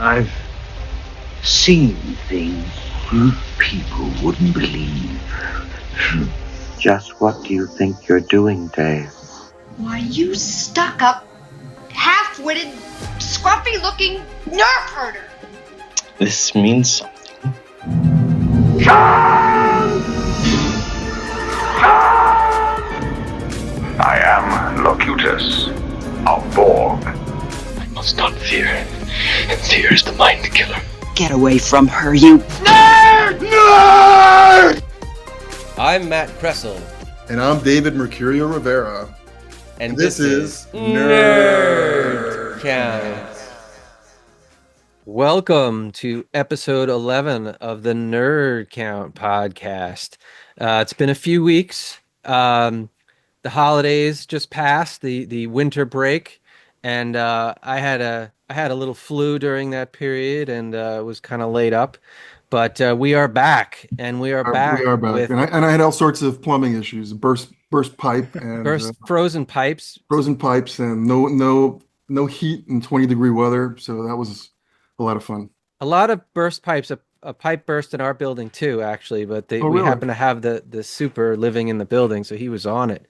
I've seen things you people wouldn't believe. Just what do you think you're doing, Dave? Why, you stuck-up, half-witted, scruffy-looking nerf herder. This means something. John! I am Locutus of Borg. I must not fear, and fear is the mind killer. Get away from her, you Nerd! Nerd! I'm Matt Kressel. And I'm David Mercurio Rivera. And this is Nerd Count. Welcome to episode 11 of the Nerd Count podcast. It's been a few weeks. The holidays just passed, the winter break, and I had a little flu during that period and was kind of laid up. But we are back, and we are back. With, and I had all sorts of plumbing issues, burst pipe and frozen pipes, and no heat in 20-degree weather. So that was a lot of fun. A lot of burst pipes. A pipe burst in our building too, actually. But we happen to have the super living in the building, so he was on it.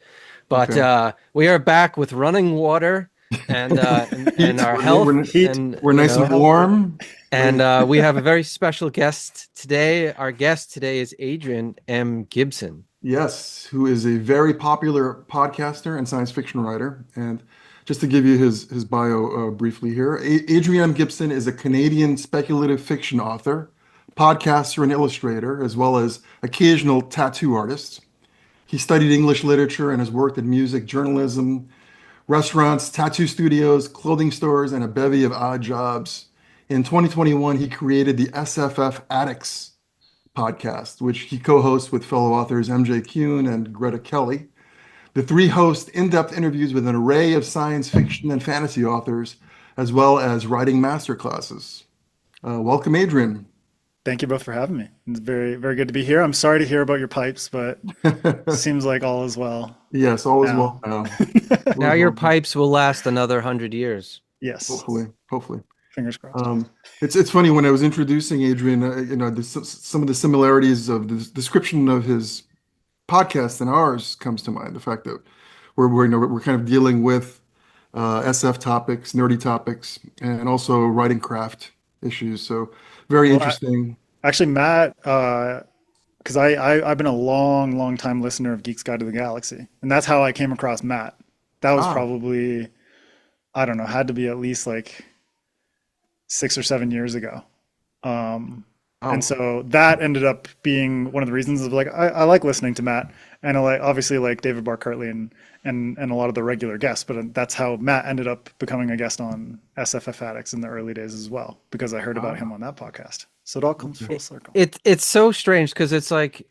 But okay. We are back with running water and our health. We're nice and warm. And we have a very special guest today. Our guest today is Adrian M. Gibson. Yes, who is a very popular podcaster and science fiction writer. And just to give you his bio briefly here, Adrian M. Gibson is a Canadian speculative fiction author, podcaster, and illustrator, as well as occasional tattoo artist. He studied English literature and has worked in music, journalism, restaurants, tattoo studios, clothing stores, and a bevy of odd jobs. In 2021, he created the SFF Addicts podcast, which he co-hosts with fellow authors MJ Kuhn and Greta Kelly. The three host in-depth interviews with an array of science fiction and fantasy authors, as well as writing masterclasses. Welcome, Adrian. Thank you both for having me. It's very, very good to be here. I'm sorry to hear about your pipes, but it seems like all is well. Yes, all is well now. Now your pipes will last another 100 years. Yes. Hopefully. Fingers crossed. It's funny, when I was introducing Adrian, some of the similarities of the description of his podcast and ours comes to mind. The fact that we're kind of dealing with SF topics, nerdy topics, and also writing craft issues. So very interesting. Actually, Matt, because I've been a long time listener of Geek's Guide to the Galaxy, and that's how I came across Matt. That was probably, I don't know, had to be at least like 6 or 7 years ago. And so that ended up being one of the reasons of like, I like listening to Matt, and I obviously like David Barr-Kirtley and a lot of the regular guests, but that's how Matt ended up becoming a guest on SFF Addicts in the early days as well, because I heard about him on that podcast. So it all comes full circle. It's so strange because it's like,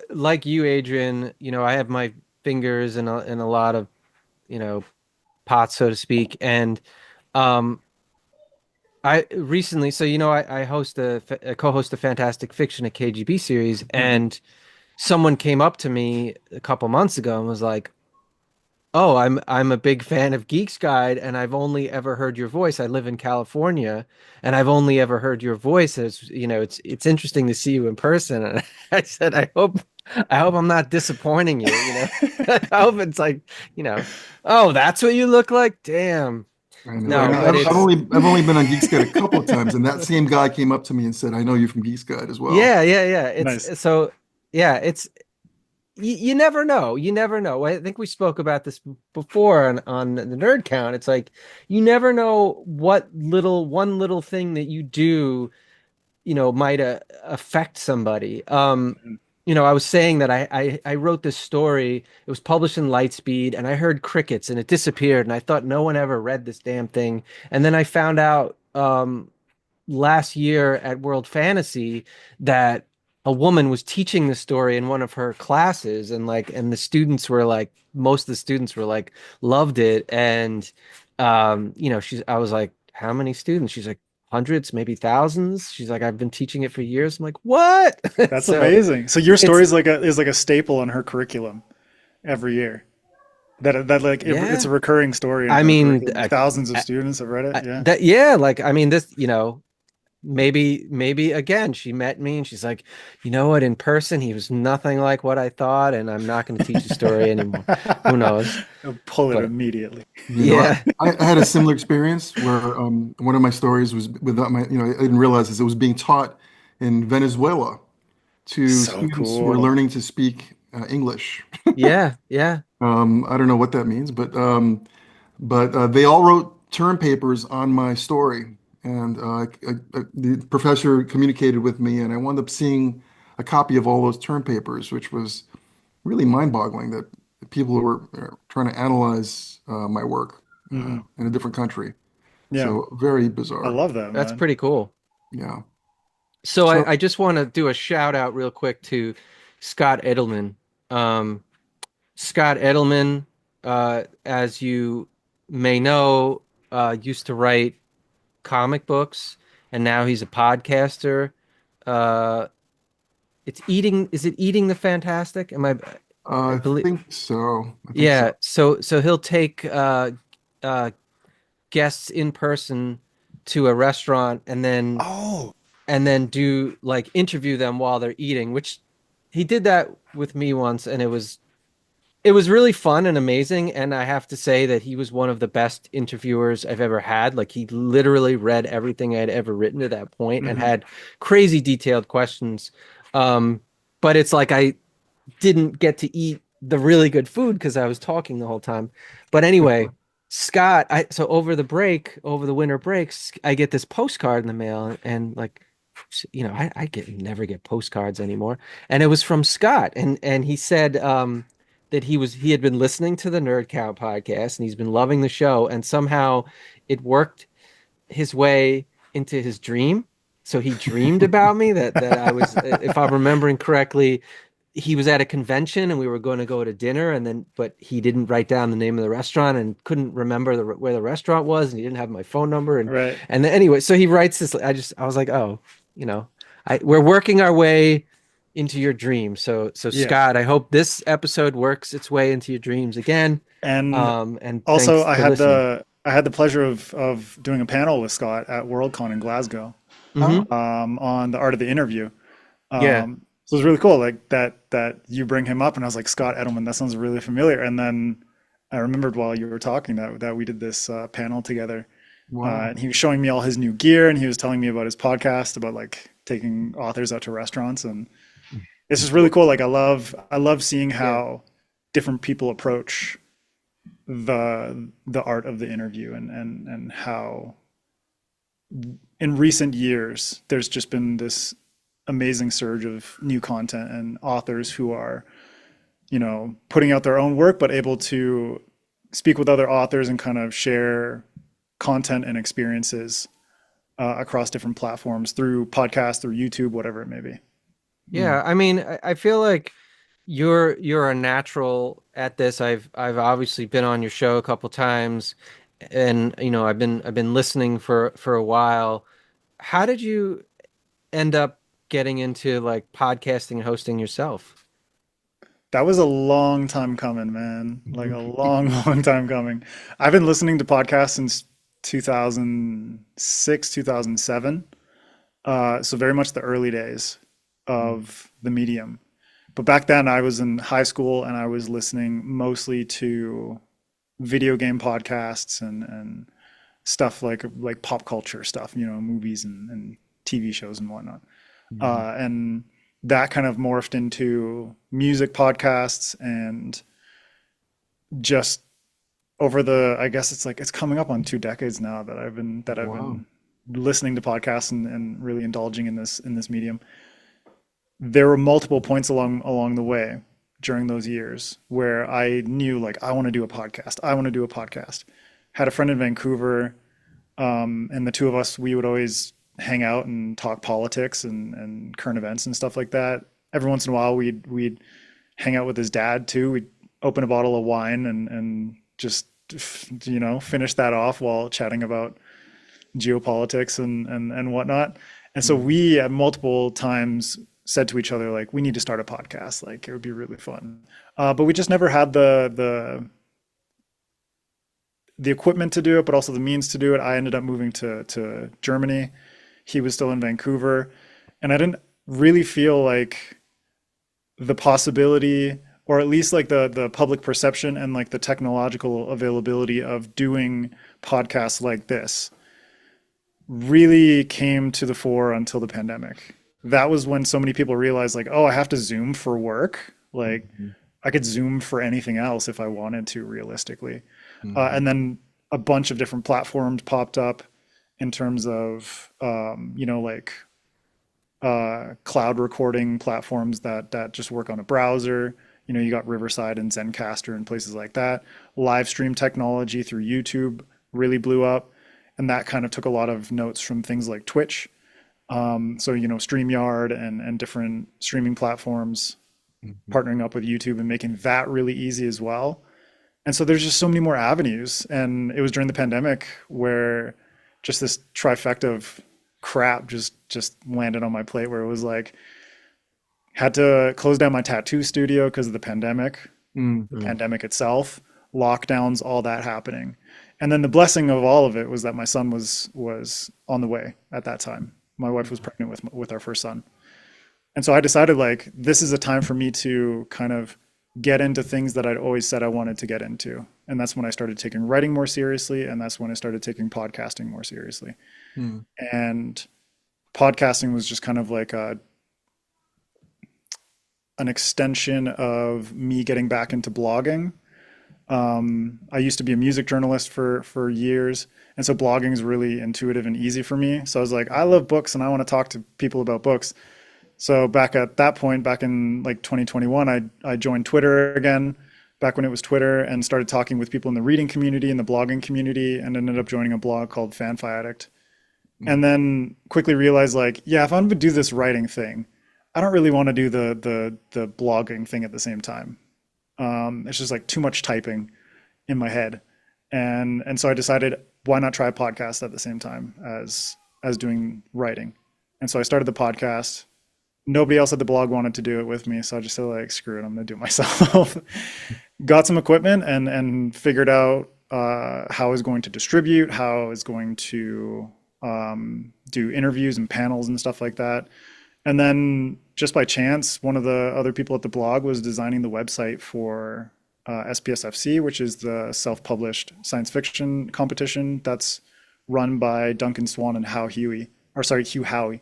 like you, Adrian, I have my fingers in a lot of, pots, so to speak. And I recently, I co-host a fantastic fiction, a KGB series, and someone came up to me a couple months ago and was like, "Oh, I'm a big fan of Geek's Guide, and I've only ever heard your voice. I live in California, and I've only ever heard your voice. It's interesting to see you in person." And I said, "I hope I'm not disappointing you. I hope it's like, oh, that's what you look like. Damn." No, I've only been on Geek's Guide a couple of times, and that same guy came up to me and said, "I know you from Geek's Guide as well." Yeah. It's nice. So yeah, it's you never know. You never know. I think we spoke about this before on the Nerd Count. It's like you never know what one little thing that you do, might affect somebody. I was saying that I wrote this story. It was published in Lightspeed, and I heard crickets, and it disappeared, and I thought no one ever read this damn thing. And then I found out last year at World Fantasy that a woman was teaching the story in one of her classes, and the students were like, most of the students were like, loved it. And I was like, how many students? She's like, hundreds, maybe thousands. She's like, I've been teaching it for years. I'm like, what? That's amazing. So your story is like a staple in her curriculum every year. That like Yeah. it's a recurring story. In I her mean, curriculum. Like, thousands of students have read it. Yeah. that, yeah, like, I mean, this, maybe again, she met me and she's like, you know what, in person, he was nothing like what I thought, and I'm not going to teach the story anymore. Who knows? I'll pull it But immediately. yeah. I had a similar experience where one of my stories was without I didn't realize this, it was being taught in Venezuela to So students who were cool. learning to speak English. Yeah. Yeah. I don't know what that means, but they all wrote term papers on my story, and the professor communicated with me, and I wound up seeing a copy of all those term papers, which was really mind-boggling that people were trying to analyze my work Hmm. in a different country. Yeah. So very I bizarre. love that, That's man. pretty cool. Yeah. So So I just want to do a shout out real quick to Scott Edelman. Um, Scott Edelman, as you may know, used to write comic books, and now he's a podcaster. Uh, is it Eating the Fantastic? I I believe, think so. I think so. yeah. So he'll take uh, guests in person to a restaurant, Oh, and then do like interview them while they're eating, which he did that with me once, and it was really fun and amazing. And I have to say that he was one of the best interviewers I've ever had. Like, he literally read everything I had ever written to that point and hmm had crazy detailed questions. Um, but it's like I didn't get to eat the really good food because I was talking the whole time. But anyway, Scott, so over the winter breaks, I get this postcard in the mail, and like, I never get postcards anymore. And it was from Scott, and he said that he had been listening to the Nerd Count podcast, and he's been loving the show, and somehow it worked his way into his dream. So he dreamed about me, that I was, if I'm remembering correctly, he was at a convention and we were going to go to dinner, but he didn't write down the name of the restaurant and couldn't remember where the restaurant was, and he didn't have my phone number, right. and then anyway, so he writes this. I was like, oh, we're working our way into your dreams. So Yeah. Scott, I hope this episode works its way into your dreams again. And And also, thanks for listening. I had the pleasure of doing a panel with Scott at Worldcon in Glasgow, Hmm. on the art of the interview. Yeah. So it was really cool, like that you bring him up, and I was like, Scott Edelman, that sounds really familiar. And then I remembered while you were talking that we did this panel together. Wow. And he was showing me all his new gear, and he was telling me about his podcast about like taking authors out to restaurants, and it's just really cool. Like, I love seeing how different people approach the art of the interview, and how in recent years there's just been this amazing surge of new content and authors who are, putting out their own work, but able to speak with other authors and kind of share content and experiences across different platforms through podcasts, through YouTube, whatever it may be. Yeah, I mean, I feel like you're a natural at this. I've obviously been on your show a couple times, and I've been listening for a while. How did you end up getting into like podcasting and hosting yourself? That was a long time coming, man. Like a long, long time coming. I've been listening to podcasts since 2006, 2007. So very much the early days of the medium. But back then I was in high school and I was listening mostly to video game podcasts and stuff like pop culture stuff, movies and TV shows and whatnot. And that kind of morphed into music podcasts, and just over I guess it's coming up on 2 decades now that I've been listening to podcasts and really indulging in this medium. There were multiple points along the way during those years where I knew, like, I want to do a podcast. I want to do a podcast. Had a friend in Vancouver, and the two of us, we would always hang out and talk politics and current events and stuff like that. Every once in a while, we'd hang out with his dad too. We'd open a bottle of wine and just finish that off while chatting about geopolitics and whatnot. And so we at multiple times said to each other, like, we need to start a podcast. Like, it would be really fun. But we just never had the the equipment to do it, but also the means to do it. I ended up moving to Germany. He was still in Vancouver, and I didn't really feel like the possibility, or at least like the public perception and like the technological availability of doing podcasts like this really came to the fore until the pandemic. That was when so many people realized like, oh, I have to Zoom for work. Like I could Zoom for anything else if I wanted to, realistically. And then a bunch of different platforms popped up in terms of, cloud recording platforms that just work on a browser. You got Riverside and Zencaster and places like that. Live stream technology through YouTube really blew up. And that kind of took a lot of notes from things like Twitch. StreamYard and different streaming platforms partnering up with YouTube and making that really easy as well. And so there's just so many more avenues. And it was during the pandemic where just this trifecta of crap just landed on my plate, where it was like, had to close down my tattoo studio because of the pandemic, the pandemic itself, lockdowns, all that happening. And then the blessing of all of it was that my son was on the way at that time. My wife was pregnant with our first son. And so I decided like, this is a time for me to kind of get into things that I'd always said I wanted to get into. And that's when I started taking writing more seriously. And that's when I started taking podcasting more seriously. And podcasting was just kind of like an extension of me getting back into blogging. I used to be a music journalist for years. And so blogging is really intuitive and easy for me. So I was like, I love books and I want to talk to people about books. So back at that point, back in like 2021, I joined Twitter again, back when it was Twitter, and started talking with people in the reading community and the blogging community, and ended up joining a blog called SFF Addicts. And then quickly realized like, yeah, if I'm going to do this writing thing, I don't really want to do the blogging thing at the same time. It's just like too much typing in my head. And so I decided, why not try a podcast at the same time as doing writing? And so I started the podcast. Nobody else at the blog wanted to do it with me. So I just said like, screw it, I'm going to do it myself. Got some equipment and figured out how I was going to distribute, how I was going to do interviews and panels and stuff like that. And then just by chance, one of the other people at the blog was designing the website for SPSFC, which is the self-published science fiction competition that's run by Duncan Swan and Hugh Howey.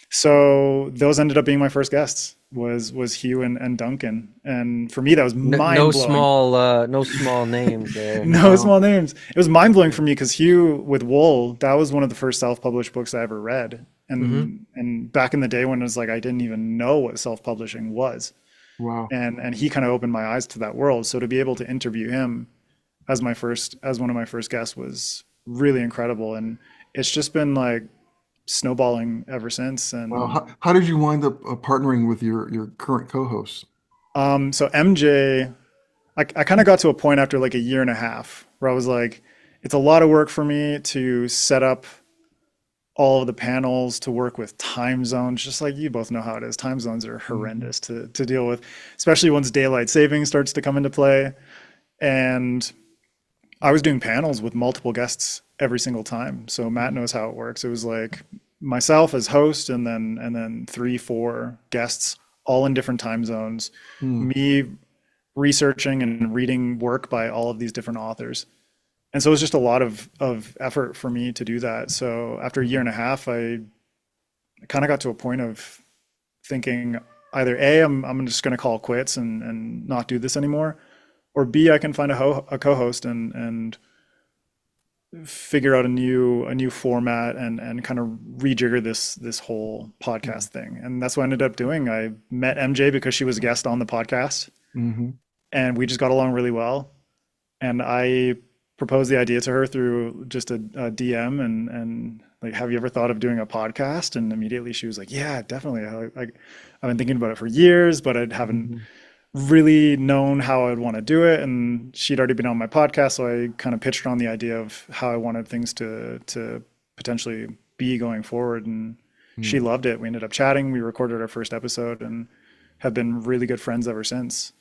So those ended up being my first guests, was Hugh and Duncan. And for me, that was mind-blowing. No small names there. Small names. It was mind-blowing for me because Hugh with Wool, that was one of the first self-published books I ever read. And back in the day when it was like, I didn't even know what self-publishing was. Wow. And he kind of opened my eyes to that world. So to be able to interview him as one of my first guests was really incredible. And it's just been like snowballing ever since. And wow. How did you wind up partnering with your current co-host? So MJ, I kind of got to a point after like a year and a half where I was like, it's a lot of work for me to set up all of the panels, to work with time zones. Just like you both know how it is. Time zones are horrendous to deal with, especially once daylight savings starts to come into play. And I was doing panels with multiple guests every single time. So Matt knows how it works. It was like myself as host and then 3-4 guests all in different time zones, me researching and reading work by all of these different authors. And so it was just a lot of effort for me to do that. So after a year and a half, I kind of got to a point of thinking either A, I'm just going to call quits and not do this anymore, or B, I can find a co-host and figure out a new format and kind of rejigger this whole podcast thing. And that's what I ended up doing. I met MJ because she was a guest on the podcast, and we just got along really well. And I proposed the idea to her through just a DM and like, have you ever thought of doing a podcast? And immediately she was like, yeah, definitely. I've been thinking about it for years, but I haven't really known how I'd want to do it. And she'd already been on my podcast. So I kind of pitched her on the idea of how I wanted things to potentially be going forward. And she loved it. We ended up chatting. We recorded our first episode and have been really good friends ever since.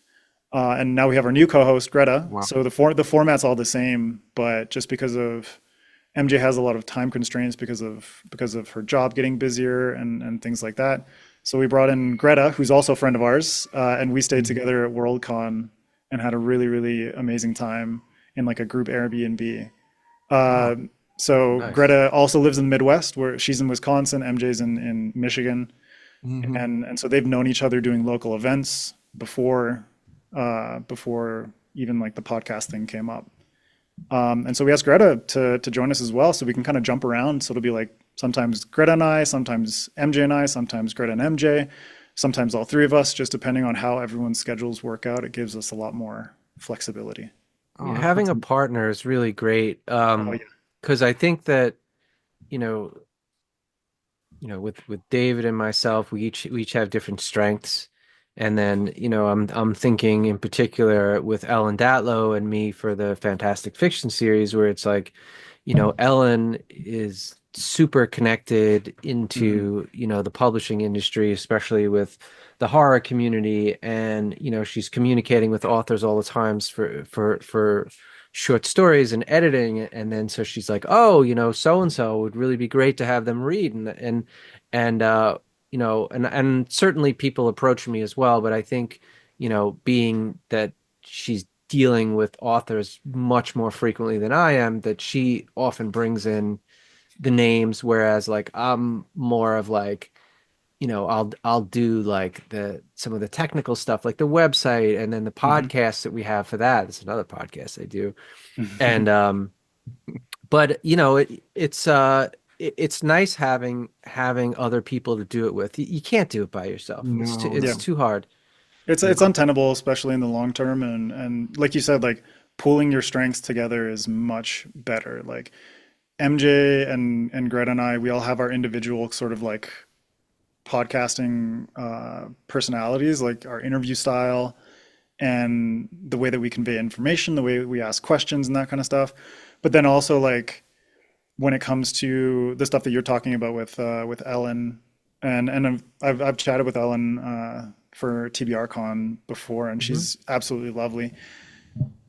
And now we have our new co-host, Greta. Wow. So the format's all the same, but just because of MJ has a lot of time constraints because of her job getting busier and things like that. So we brought in Greta, who's also a friend of ours, and we stayed together at WorldCon and had a really, really amazing time in like a group Airbnb. So Nice. Greta also lives in the Midwest, where she's in Wisconsin, MJ's in Michigan. Mhm. And so they've known each other doing local events before even like the podcast thing came up. And so we asked Greta to join us as well, so we can kind of jump around. So it'll be like sometimes Greta and I, sometimes MJ and I, sometimes Greta and MJ, sometimes all three of us, just depending on how everyone's schedules work out. It gives us a lot more flexibility. Oh, Having that's a partner is really great. Oh, yeah. Because I think that, you know, with David and myself, we each have different strengths. And then, I'm thinking in particular with Ellen Datlow and me for the Fantastic Fiction series, where it's like, Ellen is super connected into, the publishing industry, especially with the horror community, and she's communicating with authors all the times for short stories and editing, and then so she's like, oh, so and so would really be great to have them read, and and certainly people approach me as well, but I think, being that she's dealing with authors much more frequently than I am, that she often brings in the names, whereas like I'm more of like, I'll do like some of the technical stuff, like the website, and then the podcasts that we have for that. It's another podcast I do. And but it's nice having other people to do it with. You can't do it by yourself. It's No. it's Yeah. too hard. It's untenable, especially in the long term. And like you said, like pooling your strengths together is much better. Like MJ and Greta and I, we all have our individual sort of like podcasting personalities, like our interview style and the way that we convey information, the way we ask questions and that kind of stuff. But then also like when it comes to the stuff that you're talking about with Ellen, and I've chatted with Ellen for TBR Con before, and she's absolutely lovely.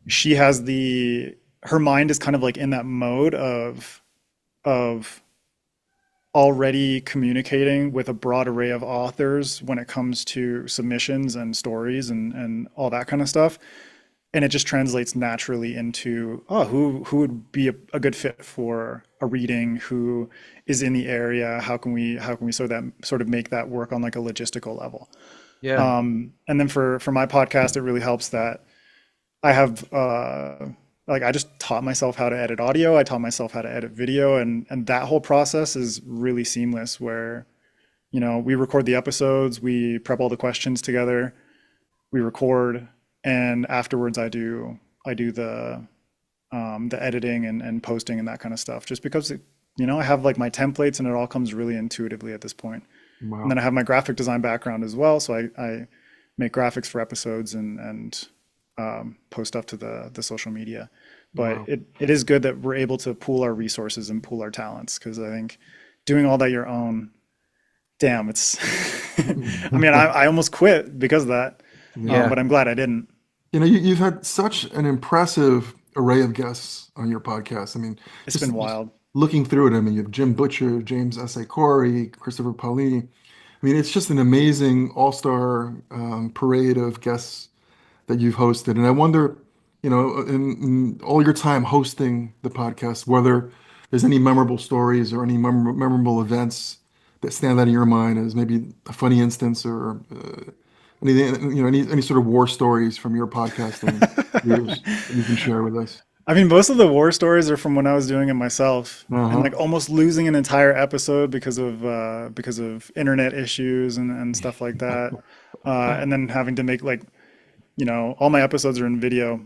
She has her mind is kind of like in that mode of already communicating with a broad array of authors when it comes to submissions and stories and all that kind of stuff. And it just translates naturally into, who would be a good fit for a reading, who is in the area, how can we sort of make that work on like a logistical level. Yeah. And then for my podcast, it really helps that I have I just taught myself how to edit audio. I taught myself how to edit video, and that whole process is really seamless where, we record the episodes, we prep all the questions together, we record, and afterwards I do the editing and posting and that kind of stuff, just because I have like my templates and it all comes really intuitively at this point. Wow. And then I have my graphic design background as well, so I make graphics for episodes and post stuff to the social media. But Wow. it is good that we're able to pool our resources and pool our talents, because I think doing all that your own, damn, it's I mean, I almost quit because of that. Yeah. But I'm glad I didn't. You've had such an impressive array of guests on your podcast. I mean, It's been wild. looking through it, I mean, you have Jim Butcher, James S.A. Corey, Christopher Paolini. I mean, it's just an amazing all-star parade of guests that you've hosted. And I wonder, in all your time hosting the podcast, whether there's any memorable stories or any memorable events that stand out in your mind as maybe a funny instance, or anything, any sort of war stories from your podcasting years that you can share with us. I mean, most of the war stories are from when I was doing it myself, Uh-huh. and like almost losing an entire episode because of internet issues and stuff like that, and then having to make like, all my episodes are in video,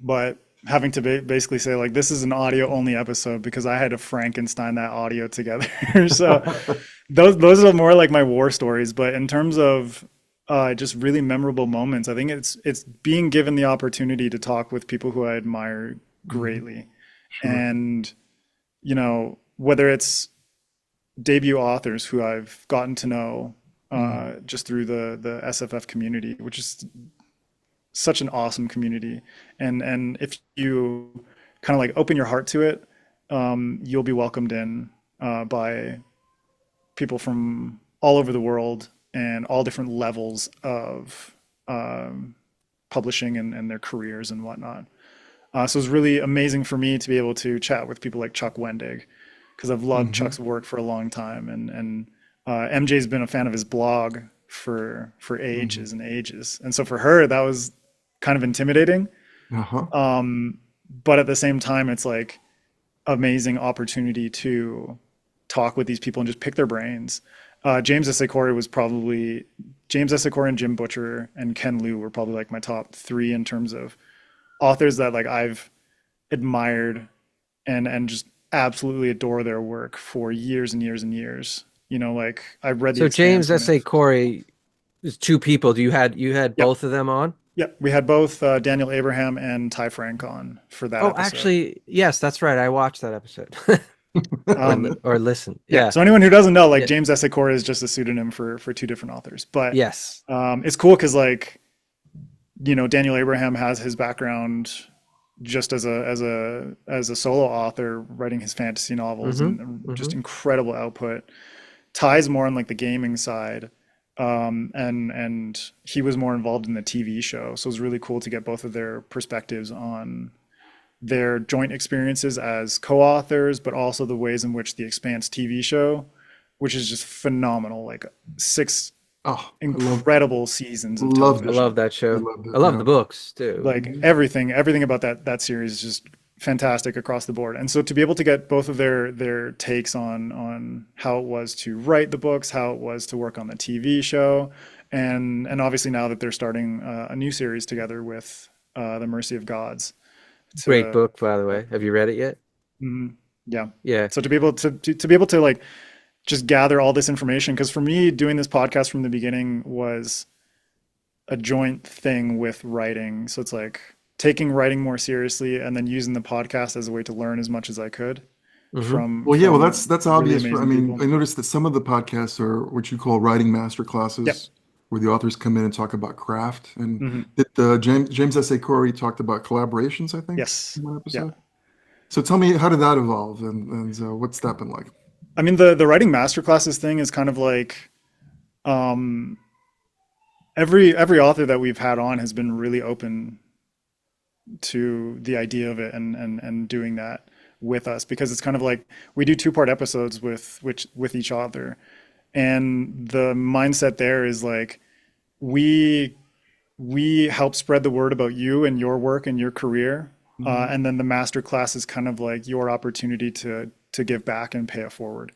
but having to basically say like, this is an audio only episode because I had to Frankenstein that audio together. So those are more like my war stories. But in terms of just really memorable moments, I think it's being given the opportunity to talk with people who I admire greatly. Sure. And whether it's debut authors who I've gotten to know just through the SFF community, which is such an awesome community. And if you kind of like open your heart to it, you'll be welcomed in by people from all over the world and all different levels of publishing and their careers and whatnot. So it was really amazing for me to be able to chat with people like Chuck Wendig, because I've loved Chuck's work for a long time, and MJ's been a fan of his blog for ages and ages, and so for her that was kind of intimidating. But at the same time, it's like amazing opportunity to talk with these people and just pick their brains. James S. A. Corey and Jim Butcher and Ken Liu were probably like my top 3 in terms of authors that like I've admired and just absolutely adore their work for years and years and years. You know, like I've read. So James S. A. Corey is 2 people. You had both of them on? Yeah, we had both Daniel Abraham and Ty Frank on for that. Oh, episode. actually, yes, that's right. I watched that episode. or listen. Yeah. So anyone who doesn't know, like James S. A. Corey is just a pseudonym for 2 different authors. But yes, it's cool because like, you know, Daniel Abraham has his background just as a solo author writing his fantasy novels and just incredible output. Ty's more on like the gaming side. And he was more involved in the TV show. So it was really cool to get both of their perspectives on their joint experiences as co-authors, but also the ways in which the Expanse TV show, which is just phenomenal, like 6 incredible seasons of television. I love that show. I love the books too. Like everything about that series is just fantastic across the board. And so to be able to get both of their takes on how it was to write the books, how it was to work on the TV show, and obviously now that they're starting a new series together with The Mercy of Gods. Great book, by the way. Have you read it yet? Yeah. So to be able to like just gather all this information, because for me doing this podcast from the beginning was a joint thing with writing. So it's like taking writing more seriously and then using the podcast as a way to learn as much as I could from that's obvious. Really I mean, people. I noticed that some of the podcasts are what you call writing masterclasses, where the authors come in and talk about craft. And James S. A. Corey talked about collaborations, I think. Yes. In one episode. So tell me, how did that evolve, and what's that been like? I mean, the writing masterclasses thing is kind of like every author that we've had on has been really open to the idea of it and doing that with us, because it's kind of like we do 2-part episodes with each author, and the mindset there is like we help spread the word about you and your work and your career, and then the master class is kind of like your opportunity to give back and pay it forward.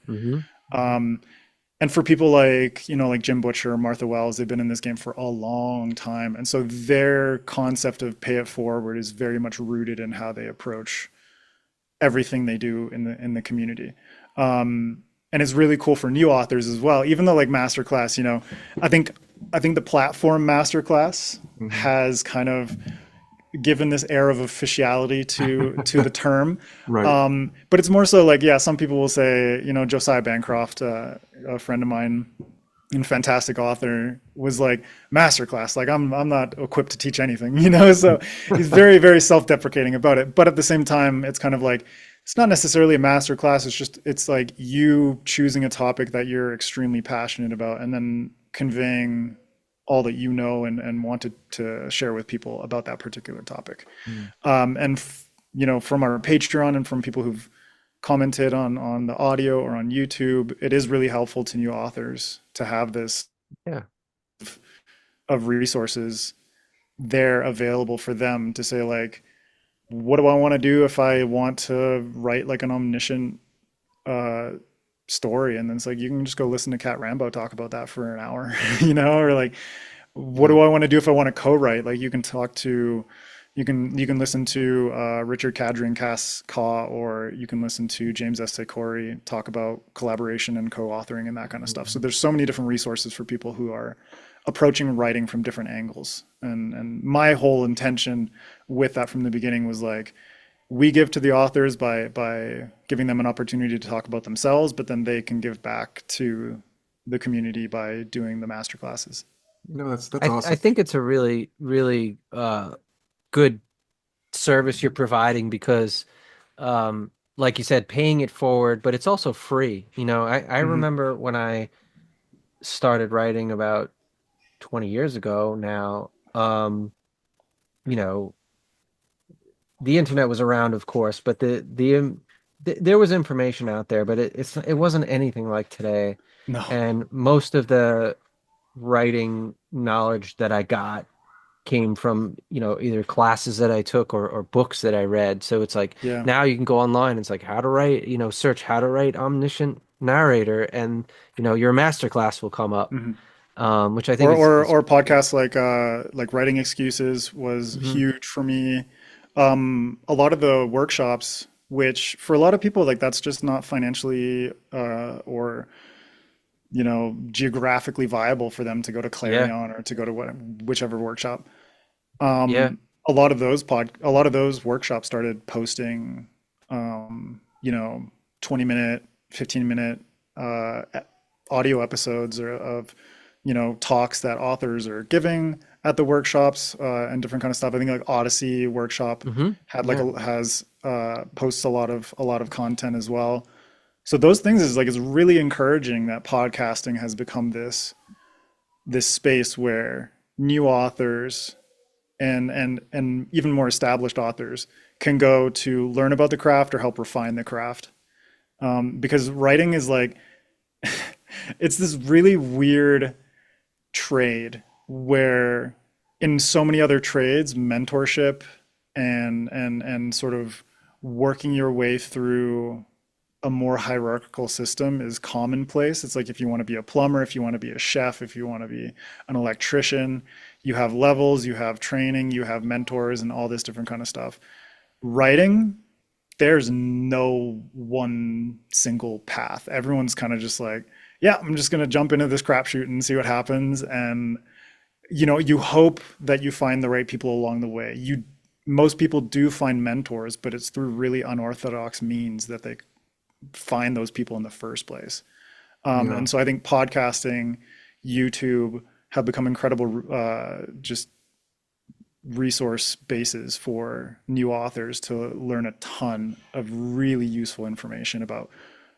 And for people like, you know, like Jim Butcher or Martha Wells, they've been in this game for a long time. And so their concept of pay it forward is very much rooted in how they approach everything they do in the community. And it's really cool for new authors as well, even though like masterclass, you know, I think the platform masterclass has kind of given this air of officiality to the term. Right. But it's more so like, some people will say, you know, Josiah Bancroft, a friend of mine and fantastic author, was like, masterclass, like I'm not equipped to teach anything, you know? So he's very, very self-deprecating about it. But at the same time, it's kind of like, it's not necessarily a masterclass. It's like you choosing a topic that you're extremely passionate about and then conveying all that you know and wanted to share with people about that particular topic. You know, from our Patreon and from people who've commented on the audio or on YouTube, it is really helpful to new authors to have this of resources there available for them to say, like, what do I want to do if I want to write like an omniscient story? And then it's like, you can just go listen to Kat Rambo talk about that for an hour, you know, or like, what do I want to do if I want to co-write? Like, you can listen to Richard Kadri and Cass Kaw, or you can listen to James S. A. Corey talk about collaboration and co-authoring and that kind of stuff. So there's so many different resources for people who are approaching writing from different angles. And my whole intention with that from the beginning was like, we give to the authors by giving them an opportunity to talk about themselves, but then they can give back to the community by doing the masterclasses. That's I awesome. think it's a really, really good service you're providing because like you said, paying it forward, but it's also free. I Hmm. remember when I started writing about 20 years ago now, you know, the internet was around, of course, but there was information out there, but it wasn't anything like today. No. And most of the writing knowledge that I got came from, either classes that I took or books that I read. So it's like Yeah. now you can go online. It's like how to write, search how to write omniscient narrator, and your masterclass will come up, Hmm. which I think Or, is or is or podcasts like Writing Excuses was Mhm. huge for me. A lot of the workshops, which for a lot of people, like that's just not financially or geographically viable for them to go to Yeah, Clarion or to go to whichever workshop. yeah. A lot of those workshops started posting, um, you know, 20-minute, 15-minute uh, audio episodes of, talks that authors are giving at the workshops and different kind of stuff. I think like Odyssey workshop had like Yeah. has posts a lot of content as well. So those things is like it's really encouraging that podcasting has become this space where new authors and even more established authors can go to learn about the craft or help refine the craft. Because writing is like it's this really weird trade where in so many other trades, mentorship and sort of working your way through a more hierarchical system is commonplace. It's like if you want to be a plumber, if you want to be a chef, if you want to be an electrician, you have levels, you have training, you have mentors, and all this different kind of stuff. Writing, there's no one single path. Everyone's kind of just like, yeah, I'm just going to jump into this crapshoot and see what happens. And, you hope that you find the right people along the way. Most people do find mentors, but it's through really unorthodox means that they find those people in the first place. Yeah. And so I think podcasting, YouTube have become incredible just resource bases for new authors to learn a ton of really useful information about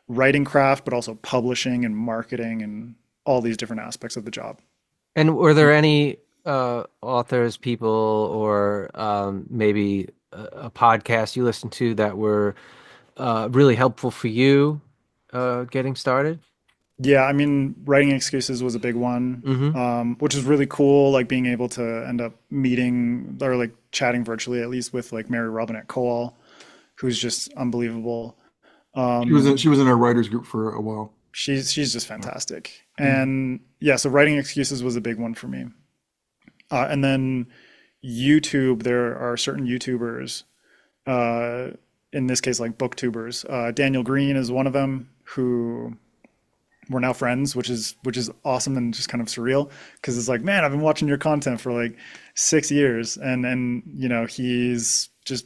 writing craft, but also publishing and marketing and all these different aspects of the job. And were there any authors, people, or maybe a podcast you listened to that were really helpful for you getting started? Yeah, I mean, writing excuses was a big one, Hmm. which is really cool. Like being able to end up meeting or like chatting virtually, at least with like Mary Robinette Cole, who's just unbelievable. She was in our writers group for a while. She's just fantastic. Mm. And yeah, so writing excuses was a big one for me. And then YouTube, there are certain YouTubers, uh, in this case, like booktubers. Daniel Green is one of them who we're now friends, which is awesome and just kind of surreal because it's like, man, I've been watching your content for like 6 years, and he's just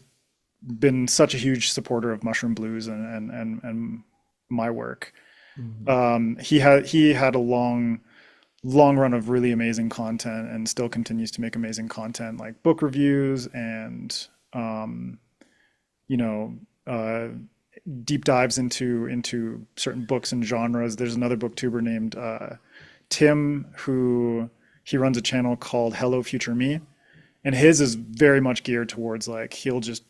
been such a huge supporter of Mushroom Blues and my work. Mhm. He had a long run of really amazing content and still continues to make amazing content like book reviews and you know uh, deep dives into certain books and genres. There's another booktuber named Tim who he runs a channel called Hello Future Me, and his is very much geared towards like he'll just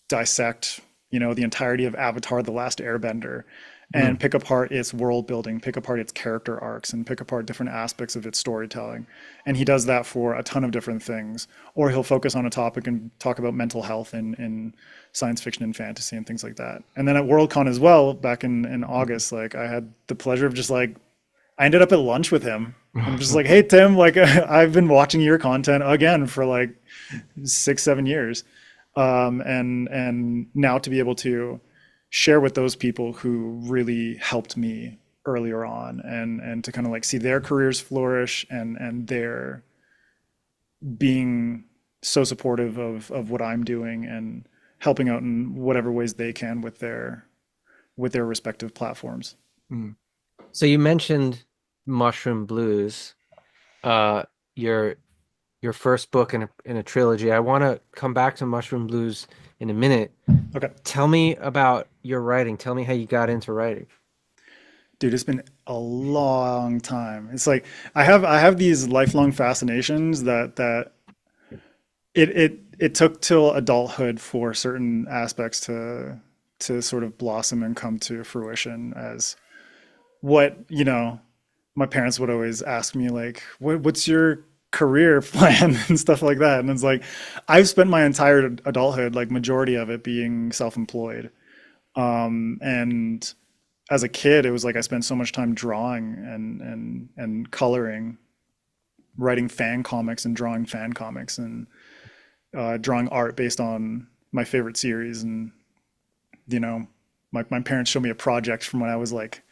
dissect the entirety of Avatar: The Last Airbender and Mm. pick apart its world building, pick apart its character arcs, and pick apart different aspects of its storytelling. And he does that for a ton of different things. Or he'll focus on a topic and talk about mental health in science fiction and fantasy and things like that. And then at Worldcon as well, back in August, like I had the pleasure of just like I ended up at lunch with him. I'm just like, hey Tim, like I've been watching your content again for like 6, 7 years, and now to be able to share with those people who really helped me earlier on, and to kind of like see their careers flourish and their being so supportive of what I'm doing and helping out in whatever ways they can with their respective platforms. Mm. So you mentioned Mushroom Blues. Uh, your first book in a trilogy. I want to come back to Mushroom Blues in a minute. Okay. Tell me about your writing. Tell me how you got into writing. Dude, it's been a long time. It's like I have these lifelong fascinations that it took till adulthood for certain aspects to sort of blossom and come to fruition as what, my parents would always ask me like, what's your career plan and stuff like that. And it's like I've spent my entire adulthood, like majority of it being self-employed. And as a kid, it was like I spent so much time drawing and coloring, writing fan comics and drawing fan comics and drawing art based on my favorite series. And my parents showed me a project from when I was like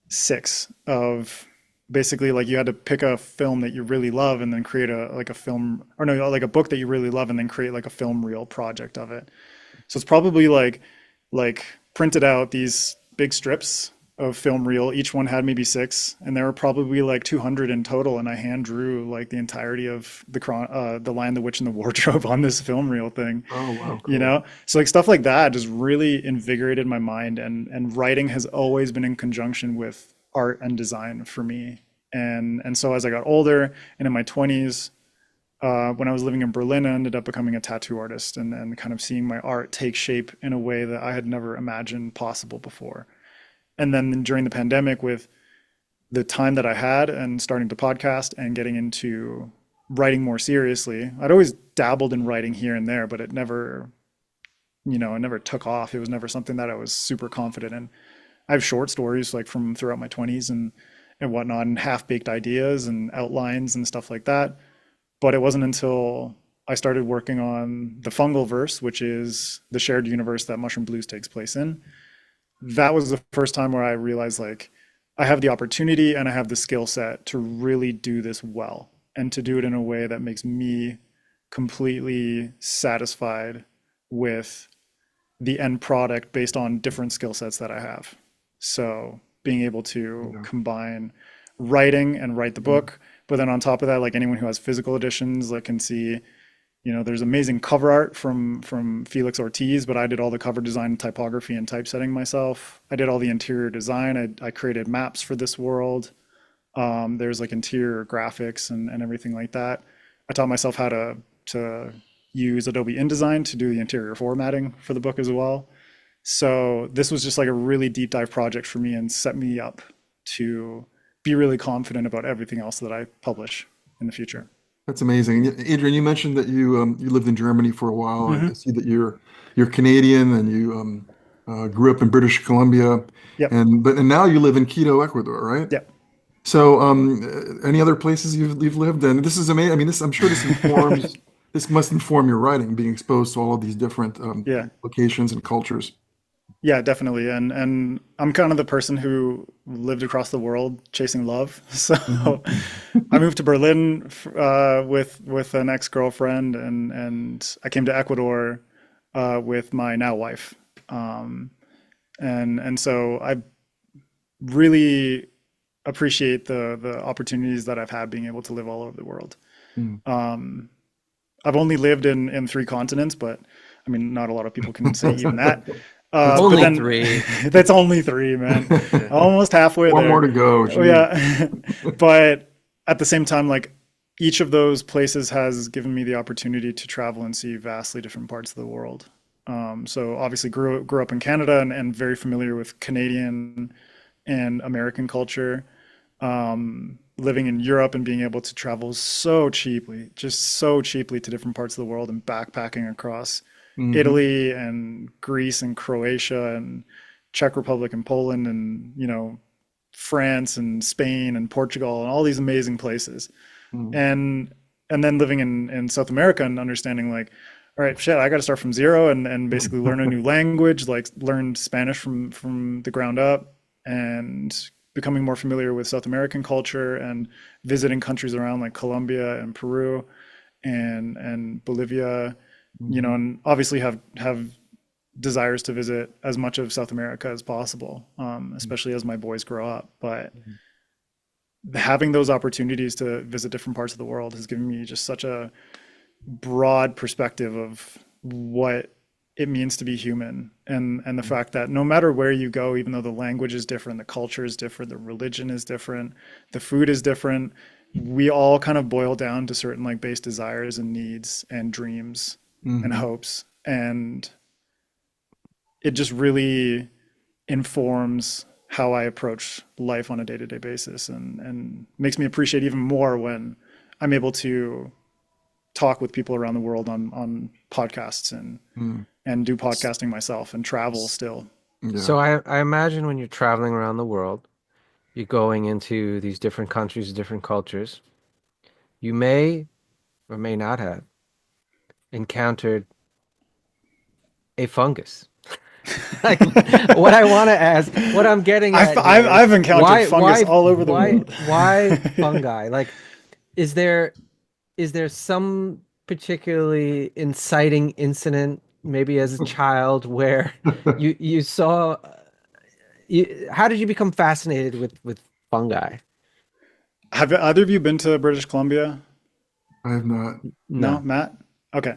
6 of basically like you had to pick a film that you really love and then create a film, or no, like a book that you really love and then create like a film reel project of it. So it's probably like printed out these big strips of film reel. Each one had maybe 6, and there were probably like 200 in total. And I hand drew like the entirety of the Lion, the Witch, and the Wardrobe on this film reel thing. Oh wow, cool. So like stuff like that just really invigorated my mind. And writing has always been in conjunction with art and design for me. And so as I got older and in my 20s, when I was living in Berlin, I ended up becoming a tattoo artist and kind of seeing my art take shape in a way that I had never imagined possible before. And then during the pandemic, with the time that I had and starting to podcast and getting into writing more seriously, I'd always dabbled in writing here and there, but it never took off. It was never something that I was super confident in. I have short stories like from throughout my 20s and whatnot, and half-baked ideas and outlines and stuff like that. But it wasn't until I started working on the Fungalverse, which is the shared universe that Mushroom Blues takes place in. That was the first time where I realized like I have the opportunity and I have the skill set to really do this well and to do it in a way that makes me completely satisfied with the end product based on different skill sets that I have. So being able to combine writing and write the book, but then on top of that, like anyone who has physical editions like can see, there's amazing cover art from Felix Ortiz, but I did all the cover design, typography, and typesetting myself. I did all the interior design. I created maps for this world. There's like interior graphics and everything like that. I taught myself how to use Adobe InDesign to do the interior formatting for the book as well. So this was just like a really deep dive project for me and set me up to be really confident about everything else that I publish in the future. That's amazing. Adrian, you mentioned that you lived in Germany for a while. Mm-hmm. I see that you're Canadian and you grew up in British Columbia. Yep. And now you live in Quito, Ecuador, right? Yep. So any other places you've lived? And this is amazing. I mean, I'm sure this informs this must inform your writing, being exposed to all of these different locations and cultures. Yeah, definitely. And I'm kind of the person who lived across the world chasing love. So I moved to Berlin with an ex-girlfriend, and I came to Ecuador with my now wife. And so I really appreciate the opportunities that I've had being able to live all over the world. I've only lived in 3 continents, but I mean, not a lot of people can say even that. Only 3. That's only 3, man. Almost halfway One there. more to go. Oh, yeah. But at the same time, like each of those places has given me the opportunity to travel and see vastly different parts of the world. So obviously grew up in Canada and very familiar with Canadian and American culture. Living in Europe and being able to travel so cheaply to different parts of the world and backpacking across Italy and Greece and Croatia and Czech Republic and Poland and, France and Spain and Portugal and all these amazing places. And then living in South America and understanding like, all right, shit, I got to start from zero and basically learn a new language, like learn Spanish from the ground up, and becoming more familiar with South American culture and visiting countries around like Colombia and Peru and Bolivia, and obviously have desires to visit as much of South America as possible, especially as my boys grow up. But having those opportunities to visit different parts of the world has given me just such a broad perspective of what it means to be human, and the fact that no matter where you go, even though the language is different, the culture is different, the religion is different, the food is different, we all kind of boil down to certain like base desires and needs and dreams and hopes, and it just really informs how I approach life on a day-to-day basis, and makes me appreciate even more when I'm able to talk with people around the world on podcasts and do podcasting myself and travel still. Yeah. So I imagine when you're traveling around the world, you're going into these different countries, different cultures, you may or may not have encountered a fungus. Like, what I want to ask, what I'm getting at, I've encountered fungus all over the world. Why fungi? Like, is there some particularly inciting incident, maybe as a child, where you saw? How did you become fascinated with fungi? Have either of you been to British Columbia? I have not. No, Matt? Okay.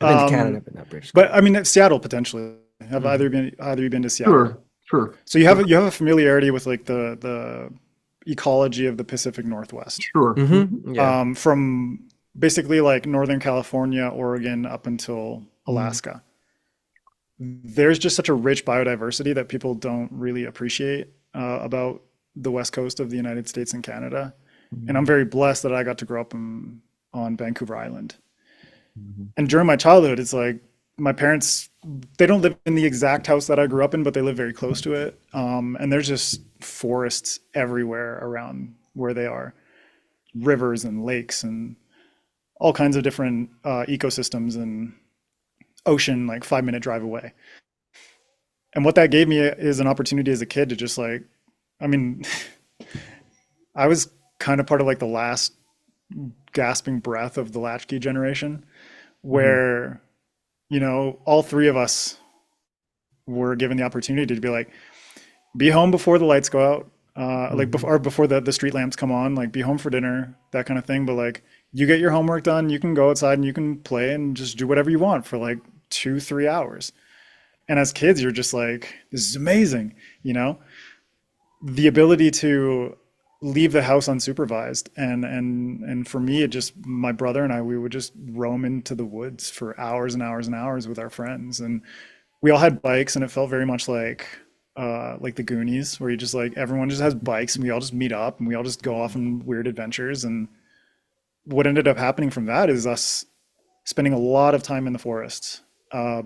I've been to Canada, but not British. But I mean, Seattle potentially. Have either of you been to Seattle? Sure. So you have a familiarity with like the ecology of the Pacific Northwest. Sure. Yeah. From basically like Northern California, Oregon, up until Alaska. There's just such a rich biodiversity that people don't really appreciate about the West Coast of the United States and Canada. And I'm very blessed that I got to grow up on Vancouver Island. And during my childhood, it's like my parents, they don't live in the exact house that I grew up in, but they live very close to it. And there's just forests everywhere around where they are, rivers and lakes and all kinds of different ecosystems, and ocean like 5-minute drive away. And what that gave me is an opportunity as a kid to just like, I mean, I was kind of part of like the last gasping breath of the latchkey generation, where, you know, all three of us were given the opportunity to be like, be home before the lights go out, like before the street lamps come on, like be home for dinner, that kind of thing. But like, you get your homework done, you can go outside and you can play and just do whatever you want for like 2-3 hours. And as kids, you're just like, this is amazing, you know? The ability to leave the house unsupervised, and for me, it just, my brother and I, we would just roam into the woods for hours and hours and hours with our friends, and we all had bikes, and it felt very much like the Goonies, where you just like, everyone just has bikes and we all just meet up and we all just go off on weird adventures. And what ended up happening from that is us spending a lot of time in the forests,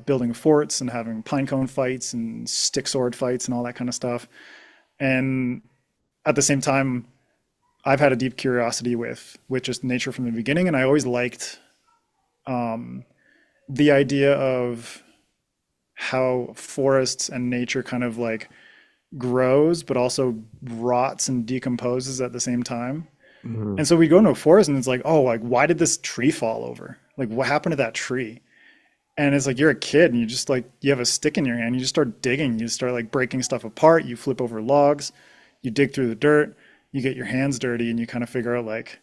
building forts and having pine cone fights and stick sword fights and all that kind of stuff. And at the same time, I've had a deep curiosity with just nature from the beginning. And I always liked the idea of how forests and nature kind of like grows, but also rots and decomposes at the same time. And so we go into a forest and it's like, oh, like, why did this tree fall over? Like, what happened to that tree? And it's like, you're a kid and you just like, you have a stick in your hand, you just start digging, you start like breaking stuff apart, you flip over logs, you dig through the dirt, you get your hands dirty, and you kind of figure out like,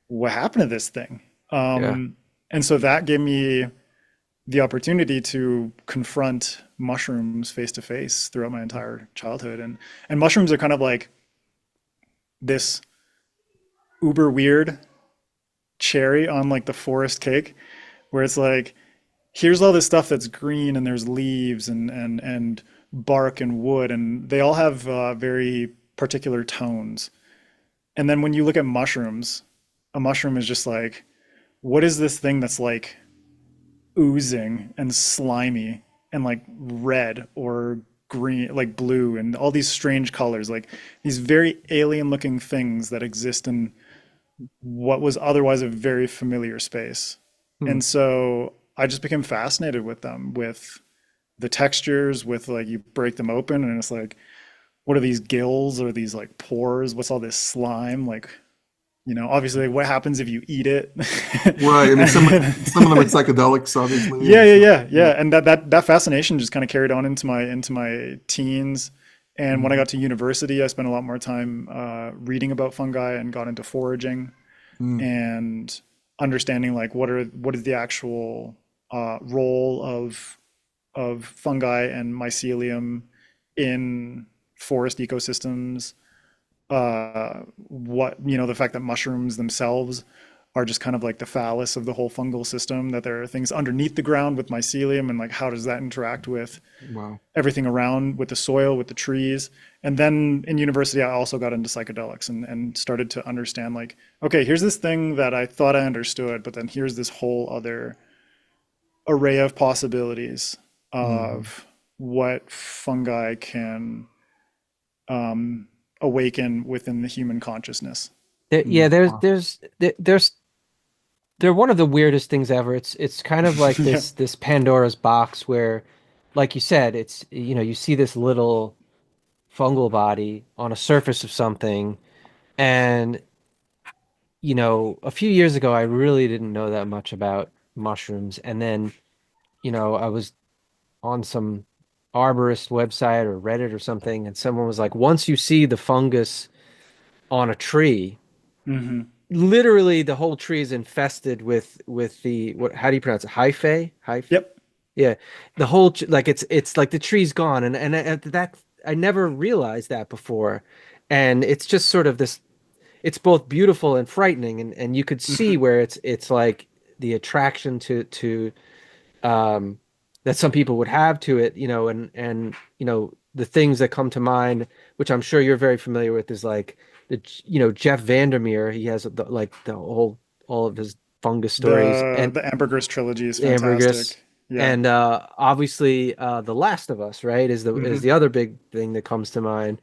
what happened to this thing? And so that gave me the opportunity to confront mushrooms face to face throughout my entire childhood. And mushrooms are kind of like this uber weird cherry on like the forest cake, where it's like, here's all this stuff that's green and there's leaves and bark and wood, and they all have very particular tones. And then when you look at mushrooms, a mushroom is just like, what is this thing that's like oozing and slimy and like red or green, like blue, and all these strange colors, like these very alien looking things that exist in what was otherwise a very familiar space. And so I just became fascinated with them, with the textures, with like, you break them open and it's like, what are these gills or these like pores? What's all this slime? Like, you know, obviously what happens if you eat it? Right. I mean, some of them are psychedelics, obviously. Yeah. And that fascination just kind of carried on into my teens And when I got to university, I spent a lot more time reading about fungi and got into foraging and understanding like what is the actual role of fungi and mycelium in forest ecosystems. The fact that mushrooms themselves are just kind of like the phallus of the whole fungal system, that there are things underneath the ground with mycelium, and like how does that interact with everything around, with the soil, with the trees. And then in university I also got into psychedelics and started to understand like, okay, here's this thing that I thought I understood, but then here's this whole other array of possibilities of what fungi can awaken within the human consciousness. They're one of the weirdest things ever. It's kind of like this Pandora's box where, like you said, it's, you see this little fungal body on a surface of something, and a few years ago I really didn't know that much about mushrooms, and then I was on some arborist website or Reddit or something, and someone was like, once you see the fungus on a tree, literally the whole tree is infested with the, how do you pronounce it? Hyphae? Yep. Yeah. The whole, like it's like the tree's gone. And that, I never realized that before. And it's just sort of this, it's both beautiful and frightening. And you could see where it's like the attraction to that some people would have to it, and the things that come to mind, which I'm sure you're very familiar with, is like Jeff Vandermeer. He has all of his fungus stories, and the Ambergris trilogy is fantastic. Yeah. And obviously The Last of Us, right, is the other big thing that comes to mind,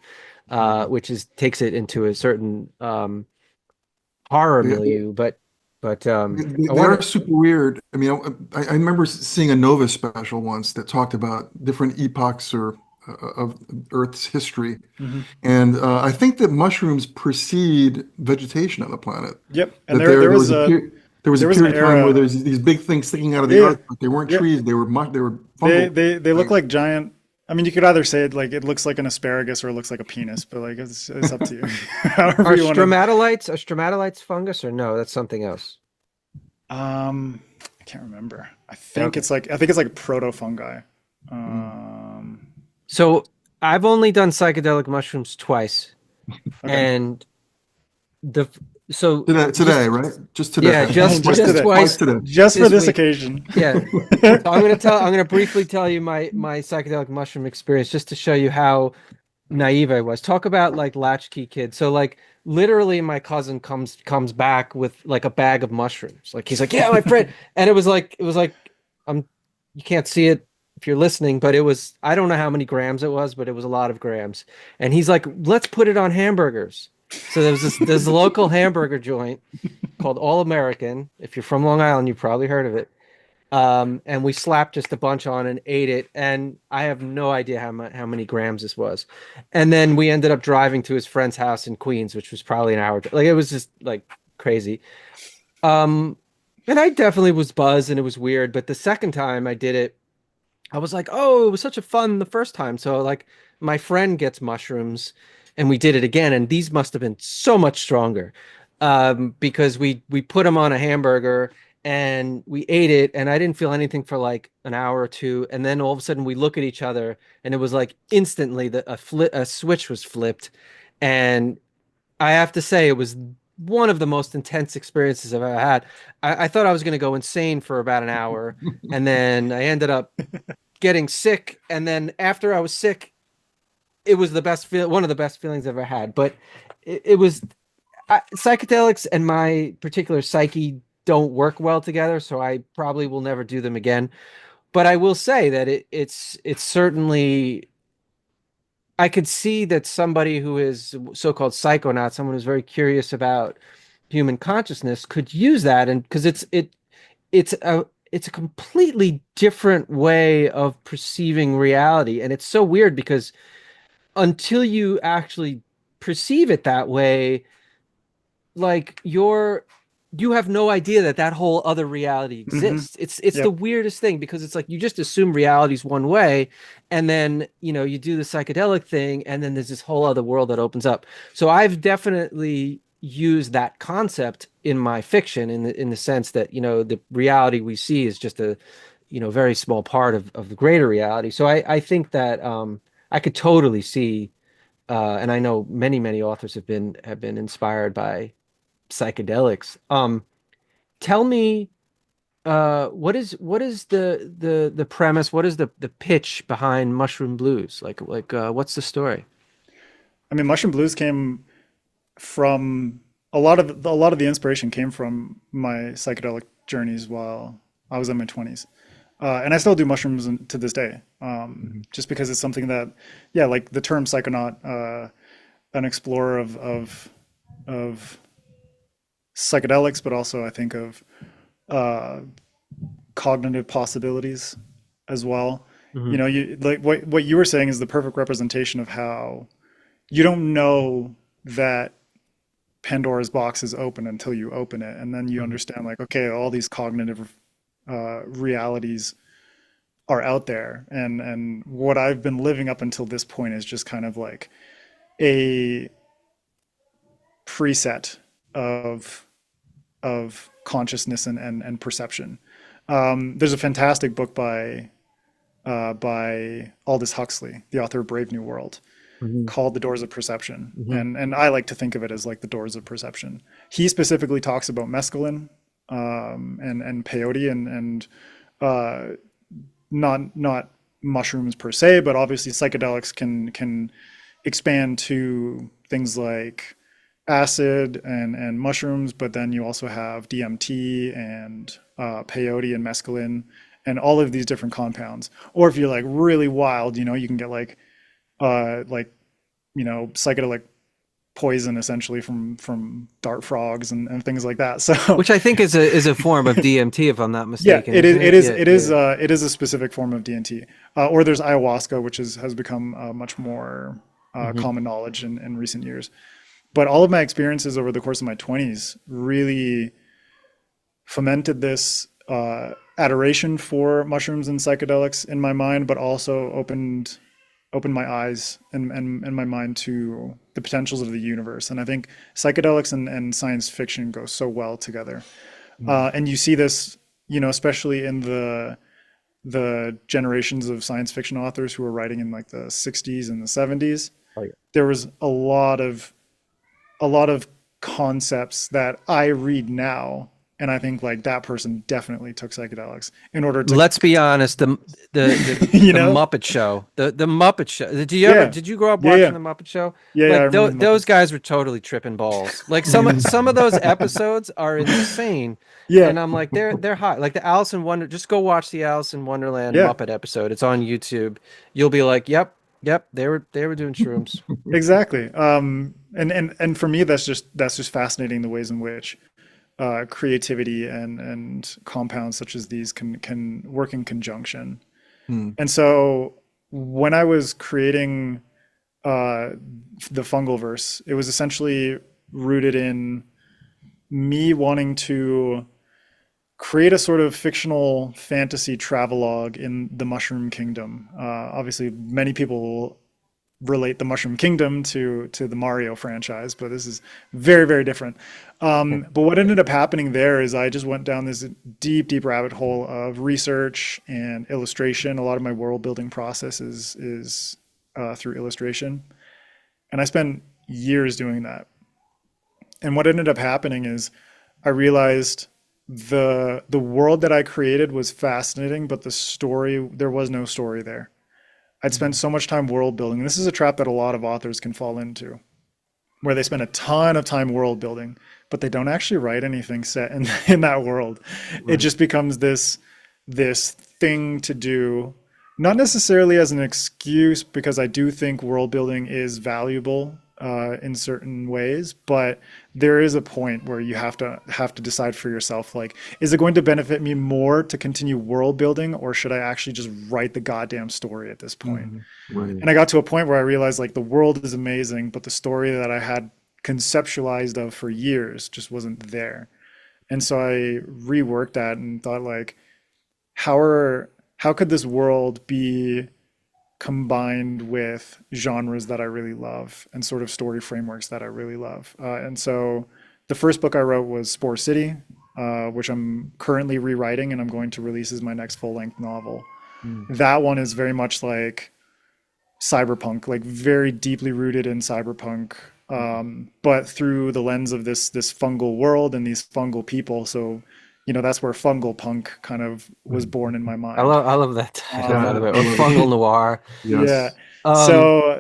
which takes it into a certain horror milieu, but they are super weird. I mean, I remember seeing a Nova special once that talked about different epochs of Earth's history, and I think that mushrooms precede vegetation on the planet. Yep, and there was a period of time where there's these big things sticking out of the earth, but they weren't trees; they were fungal. They look like giant. I mean, you could either say it looks like an asparagus or it looks like a penis, but like it's up to you. Are stromatolites fungus, or no? That's something else. I can't remember. I think it's like protofungi. So I've only done psychedelic mushrooms twice, and today, right? Just today. Yeah, just twice today. Just for this occasion. Yeah. So I'm gonna briefly tell you my psychedelic mushroom experience, just to show you how naive I was. Talk about like latchkey kid. So like literally my cousin comes back with like a bag of mushrooms. Like he's like, yeah, my friend. And it was like you can't see it if you're listening, but it was, I don't know how many grams it was, but it was a lot of grams. And he's like, let's put it on hamburgers. So there's a local hamburger joint called All American. If you're from Long Island, you've probably heard of it. And we slapped just a bunch on and ate it. And I have no idea how many grams this was. And then we ended up driving to his friend's house in Queens, which was probably an hour. Like it was just like crazy. And I definitely was buzzed and it was weird. But the second time I did it, I was like, oh, it was such a fun the first time. So like my friend gets mushrooms and we did it again. And these must have been so much stronger because we put them on a hamburger and we ate it. And I didn't feel anything for like an hour or two. And then all of a sudden we look at each other and it was like instantly a switch was flipped. And I have to say it was one of the most intense experiences I've ever had. I thought I was going to go insane for about an hour. And then I ended up getting sick. And then after I was sick, it was one of the best feelings I've ever had. But it was psychedelics and my particular psyche don't work well together. So I probably will never do them again. But I will say that it's certainly, I could see that somebody who is so-called psychonaut, someone who's very curious about human consciousness, could use that, and because it's a completely different way of perceiving reality, and it's so weird because until you actually perceive it that way, like you have no idea that that whole other reality exists. It's Yep. the weirdest thing, because it's like you just assume reality's one way, and then you do the psychedelic thing, and then there's this whole other world that opens up. So I've definitely used that concept in my fiction, in the sense that the reality we see is just a very small part of the greater reality. So I think that I could totally see, and I know many authors have been inspired by psychedelics. Tell me, what is the premise? What is the pitch behind Mushroom Blues? What's the story? I mean, Mushroom Blues came from a lot of the inspiration came from my psychedelic journeys while I was in my 20s. And I still do mushrooms to this day, just because it's something that, yeah, like the term psychonaut, an explorer of psychedelics, but also I think of cognitive possibilities as well. You like what you were saying is the perfect representation of how you don't know that Pandora's box is open until you open it, and then you understand, like, okay, all these cognitive realities are out there, and what I've been living up until this point is just kind of like a preset of consciousness and perception. There's a fantastic book by Aldous Huxley, the author of Brave New World, called The Doors of Perception. And I like to think of it as like the doors of perception. He specifically talks about mescaline and peyote and not mushrooms per se, but obviously psychedelics can expand to things like acid and mushrooms, but then you also have DMT and peyote and mescaline and all of these different compounds. Or if you're like really wild, you can get like psychedelic poison essentially from dart frogs and things like that. So which I think is a form of DMT, if I'm not mistaken. Yeah, it is a specific form of DMT. Or there's ayahuasca, which has become much more common knowledge in recent years. But all of my experiences over the course of my 20s really fomented this adoration for mushrooms and psychedelics in my mind, but also opened my eyes and my mind to the potentials of the universe. And I think psychedelics and science fiction go so well together. And you see this, especially in the generations of science fiction authors who were writing in like the 60s and the 70s. Oh, yeah. There was a lot of concepts that I read now, and I think like that person definitely took psychedelics in order to. Let's be honest, the Muppet Show, the Muppet Show. Did you grow up watching the Muppet Show? Yeah, like, those guys were totally tripping balls. Like some of those episodes are insane. Yeah, and I'm like, they're hot. Like the Alice in Wonder. Just go watch the Alice in Wonderland Muppet episode. It's on YouTube. You'll be like, yep, they were doing shrooms. Exactly. And for me, that's just fascinating, the ways in which creativity and compounds such as these can work in conjunction. And so when I was creating the Fungalverse, it was essentially rooted in me wanting to create a sort of fictional fantasy travelogue in the Mushroom Kingdom. Obviously, many people relate the Mushroom Kingdom to the Mario franchise, but this is very, very different. But what ended up happening there is I just went down this deep rabbit hole of research and illustration. A lot of my world building process is through illustration. And I spent years doing that. And what ended up happening is I realized the world that I created was fascinating, but there was no story there. I'd spent so much time world building. And this is a trap that a lot of authors can fall into, where they spend a ton of time world building, but they don't actually write anything set in that world. Right. It just becomes this thing to do, not necessarily as an excuse, because I do think world building is valuable in certain ways, but there is a point where you have to decide for yourself, like, is it going to benefit me more to continue world building, or should I actually just write the goddamn story at this point? Right. And I got to a point where I realized, like, the world is amazing, but the story that I had conceptualized of for years just wasn't there. And so I reworked that and thought like, how could this world be combined with genres that I really love and sort of story frameworks that I really love. And so the first book I wrote was Spore City, which I'm currently rewriting and I'm going to release as my next full-length novel. That one is very much like cyberpunk, like very deeply rooted in cyberpunk, but through the lens of this fungal world and these fungal people. So, you know, that's where fungal punk kind of was born in my mind. I love that title, by the way, or fungal noir. Yeah. Um,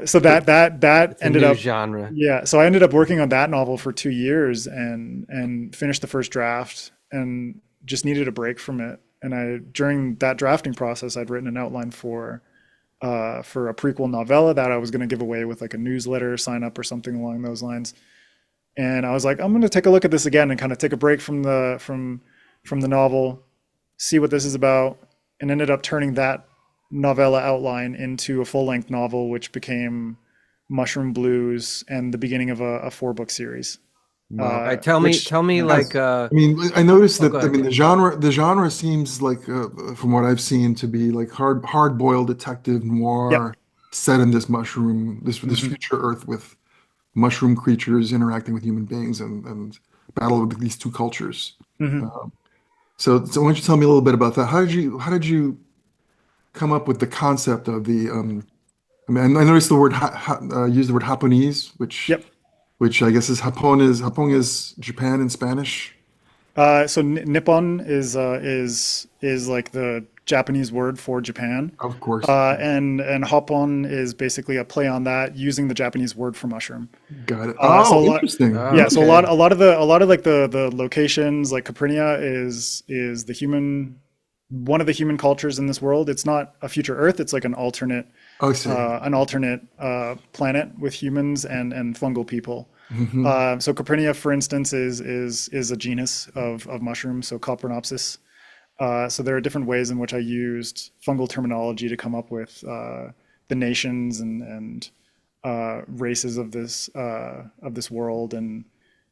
So that ended new up genre. Yeah. So I ended up working on that novel for 2 years and finished the first draft and just needed a break from it. And during that drafting process, I'd written an outline for a prequel novella that I was going to give away with like a newsletter sign up or something along those lines. And I was like, I'm going to take a look at this again and kind of take a break from the novel, see what this is about, and ended up turning that novella outline into a full-length novel, which became Mushroom Blues and the beginning of a 4-book series. Tell me, like, I mean, I noticed that, ahead. I mean, the genre seems like, from what I've seen, to be like hard-boiled detective noir set in this this future Earth with mushroom creatures interacting with human beings and battle with these two cultures. So why don't you tell me a little bit about that? How did you come up with the concept of the I mean, I noticed the word use the word Japanese, which I guess is Hapon is Japan in Spanish. So Nippon is like the Japanese word for Japan. Of course. And Hopon is basically a play on that, using the Japanese word for mushroom. Got it. Interesting. Yeah. So a lot of like the locations, like Caprinia is one of the human cultures in this world. It's not a future Earth. It's like an alternate planet with humans and fungal people. So Caprinia, for instance, is a genus of mushrooms, so Coprinopsis. So there are different ways in which I used fungal terminology to come up with the nations and races of this world, and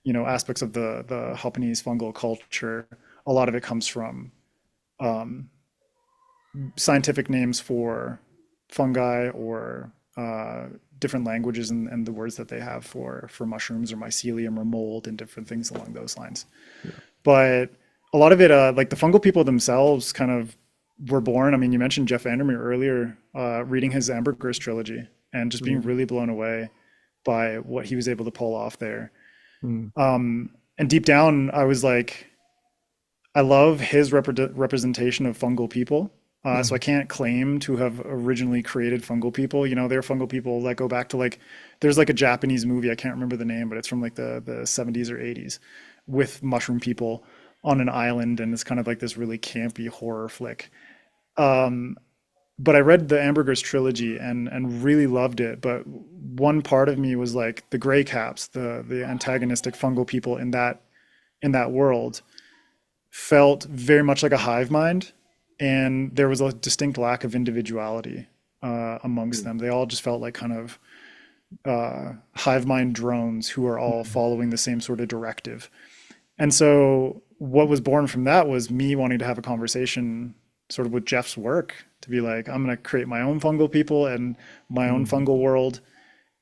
aspects of the Japanese fungal culture. A lot of it comes from scientific names for fungi or different languages and the words that they have for mushrooms or mycelium or mold and different things along those lines. But a lot of it, like the fungal people themselves kind of were born. I mean, you mentioned Jeff Vandermeer earlier, reading his Ambergris trilogy and just being really blown away by what he was able to pull off there. And deep down, I was like, I love his representation of fungal people. So I can't claim to have originally created fungal people. They're fungal people that go back to like, there's like a Japanese movie, I can't remember the name, but it's from like the 70s or 80s with mushroom people on an island, and it's kind of like this really campy horror flick. But I read the Ambergris trilogy and really loved it. But one part of me was like the gray caps, the antagonistic fungal people in that world felt very much like a hive mind. And there was a distinct lack of individuality amongst them. They all just felt like kind of hive mind drones who are all following the same sort of directive. And so what was born from that was me wanting to have a conversation sort of with Jeff's work, to be like, I'm going to create my own fungal people and my own fungal world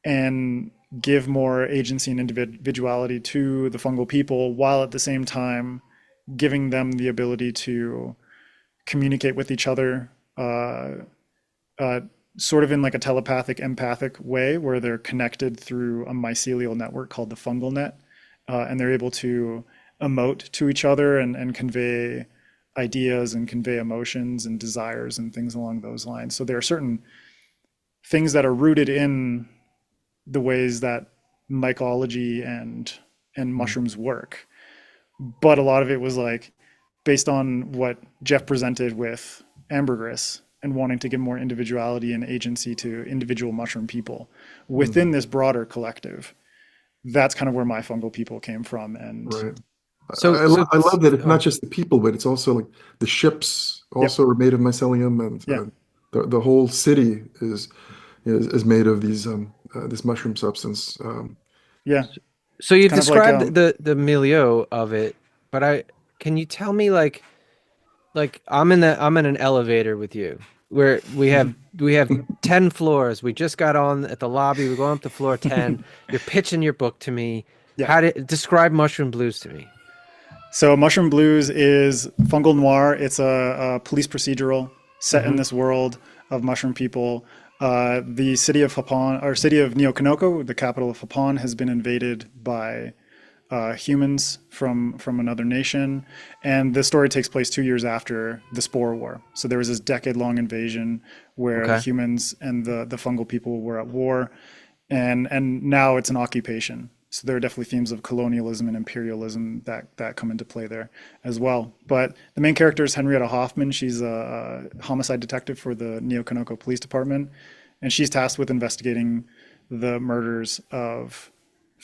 and give more agency and individuality to the fungal people, while at the same time giving them the ability to communicate with each other, sort of in like a telepathic, empathic way, where they're connected through a mycelial network called the fungal net, and they're able to emote to each other and convey ideas and convey emotions and desires and things along those lines. So there are certain things that are rooted in the ways that mycology and mushrooms work, but a lot of it was like based on what Jeff presented with Ambergris and wanting to give more individuality and agency to individual mushroom people within this broader collective. That's kind of where my fungal people came from. And right. So I love that it's not just the people, but it's also like the ships also are made of mycelium, and the whole city is made of these this mushroom substance. So you described like, the milieu of it, but can you tell me like I'm in an elevator with you where we have 10 floors. We just got on at the lobby. We're going up to floor 10. You're pitching your book to me. Yeah. How to describe Mushroom Blues to me? So Mushroom Blues is fungal noir. It's a police procedural set in this world of mushroom people. The city of Hapon, or city of Neokanoko, the capital of Hapon, has been invaded by humans from another nation, and the story takes place 2 years after the Spore War. So there was this decade-long invasion where the humans and the fungal people were at war, and now it's an occupation. So there are definitely themes of colonialism and imperialism that come into play there as well. But the main character is Henrietta Hoffman. She's a homicide detective for the Neokanoko Police Department, and she's tasked with investigating the murders of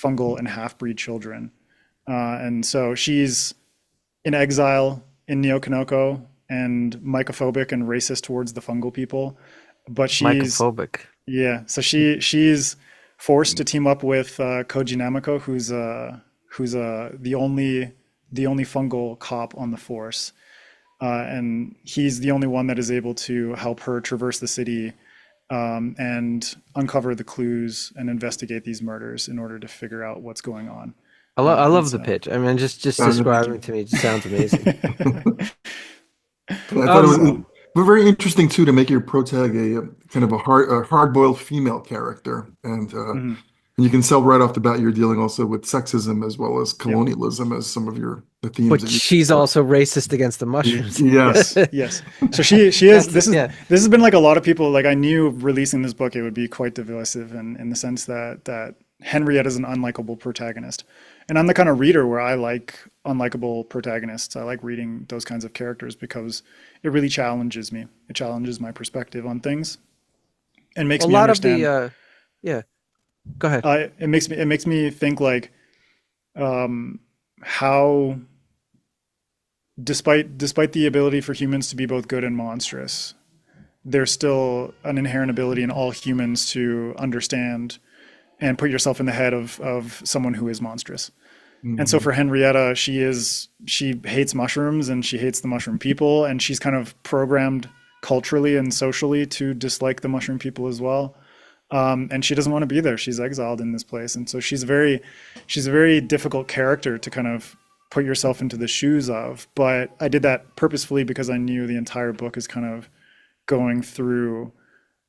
fungal and half-breed children. And so she's in exile in Neokanoko and mycophobic and racist towards the fungal people. But she's Mycophobic. Yeah, so she's forced to team up with Koji Namako, who's the only fungal cop on the force, and he's the only one that is able to help her traverse the city and uncover the clues and investigate these murders in order to figure out what's going on. I love the pitch. I mean, just describing it to me, it just sounds amazing. I thought it was very interesting too to make your protag a kind of a hard-boiled female character, and you can tell right off the bat you're dealing also with sexism as well as colonialism as some of the themes. But she's also racist against the mushrooms. Yes, yes. So she is. This has been like a lot of people. Like I knew releasing this book it would be quite divisive, in the sense that Henrietta is an unlikable protagonist. And I'm the kind of reader where I like unlikable protagonists. I like reading those kinds of characters because it really challenges me. It challenges my perspective on things, and makes me understand. Of the, go ahead. It makes me think like how, despite the ability for humans to be both good and monstrous, there's still an inherent ability in all humans to understand and put yourself in the head of someone who is monstrous. And so for Henrietta, she hates mushrooms and she hates the mushroom people, and she's kind of programmed culturally and socially to dislike the mushroom people as well. And she doesn't want to be there. She's exiled in this place. And so she's a very difficult character to kind of put yourself into the shoes of. But I did that purposefully because I knew the entire book is kind of going through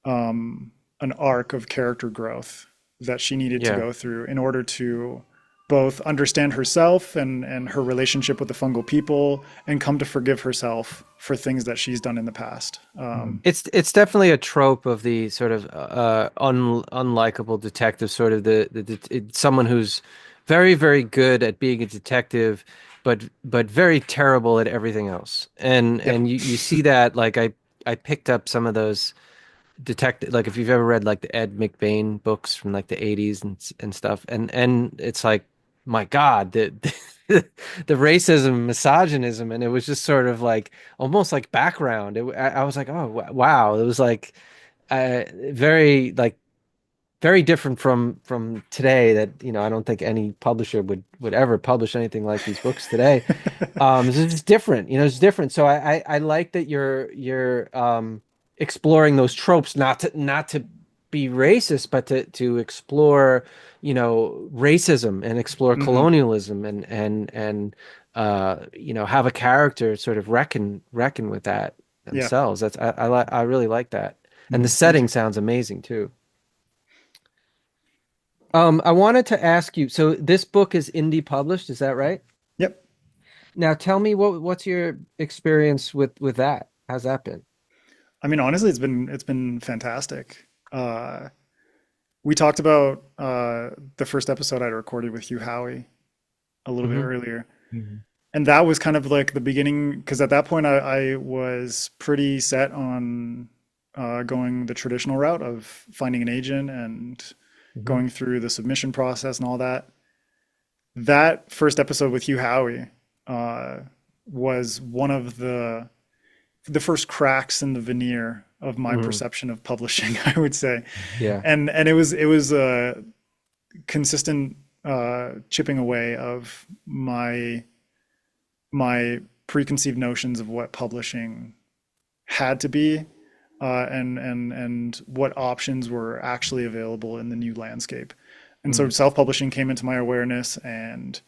an arc of character growth that she needed to go through in order to both understand herself and her relationship with the fungal people, and come to forgive herself for things that she's done in the past. It's definitely a trope of the sort of unlikable detective, sort of someone who's very, very good at being a detective, but very terrible at everything else. And you see that, like I picked up some of those detective, like if you've ever read like the Ed McBain books from like the 80s and stuff, and it's like, my God, the racism, misogynism, and it was just sort of like almost like background. I was like, oh wow, it was like very different from today. That I don't think any publisher would ever publish anything like these books today. It's just different, it's different. So I like that you're exploring those tropes, not to be racist, but to explore racism and explore colonialism and have a character sort of reckon with that themselves. That's I really like that, and the setting sounds amazing too. I wanted to ask you, so this book is indie published, is that right? Yep. Now tell me what's your experience with that? How's that been? I mean, honestly, it's been fantastic. We talked about the first episode I recorded with Hugh Howey a little bit earlier. And that was kind of like the beginning, because at that point I was pretty set on going the traditional route of finding an agent and going through the submission process and all that. That first episode with Hugh Howey was one of the first cracks in the veneer of my perception of publishing, I would say. Yeah. And it was a consistent chipping away of my my preconceived notions of what publishing had to be, and what options were actually available in the new landscape. And so self-publishing came into my awareness, and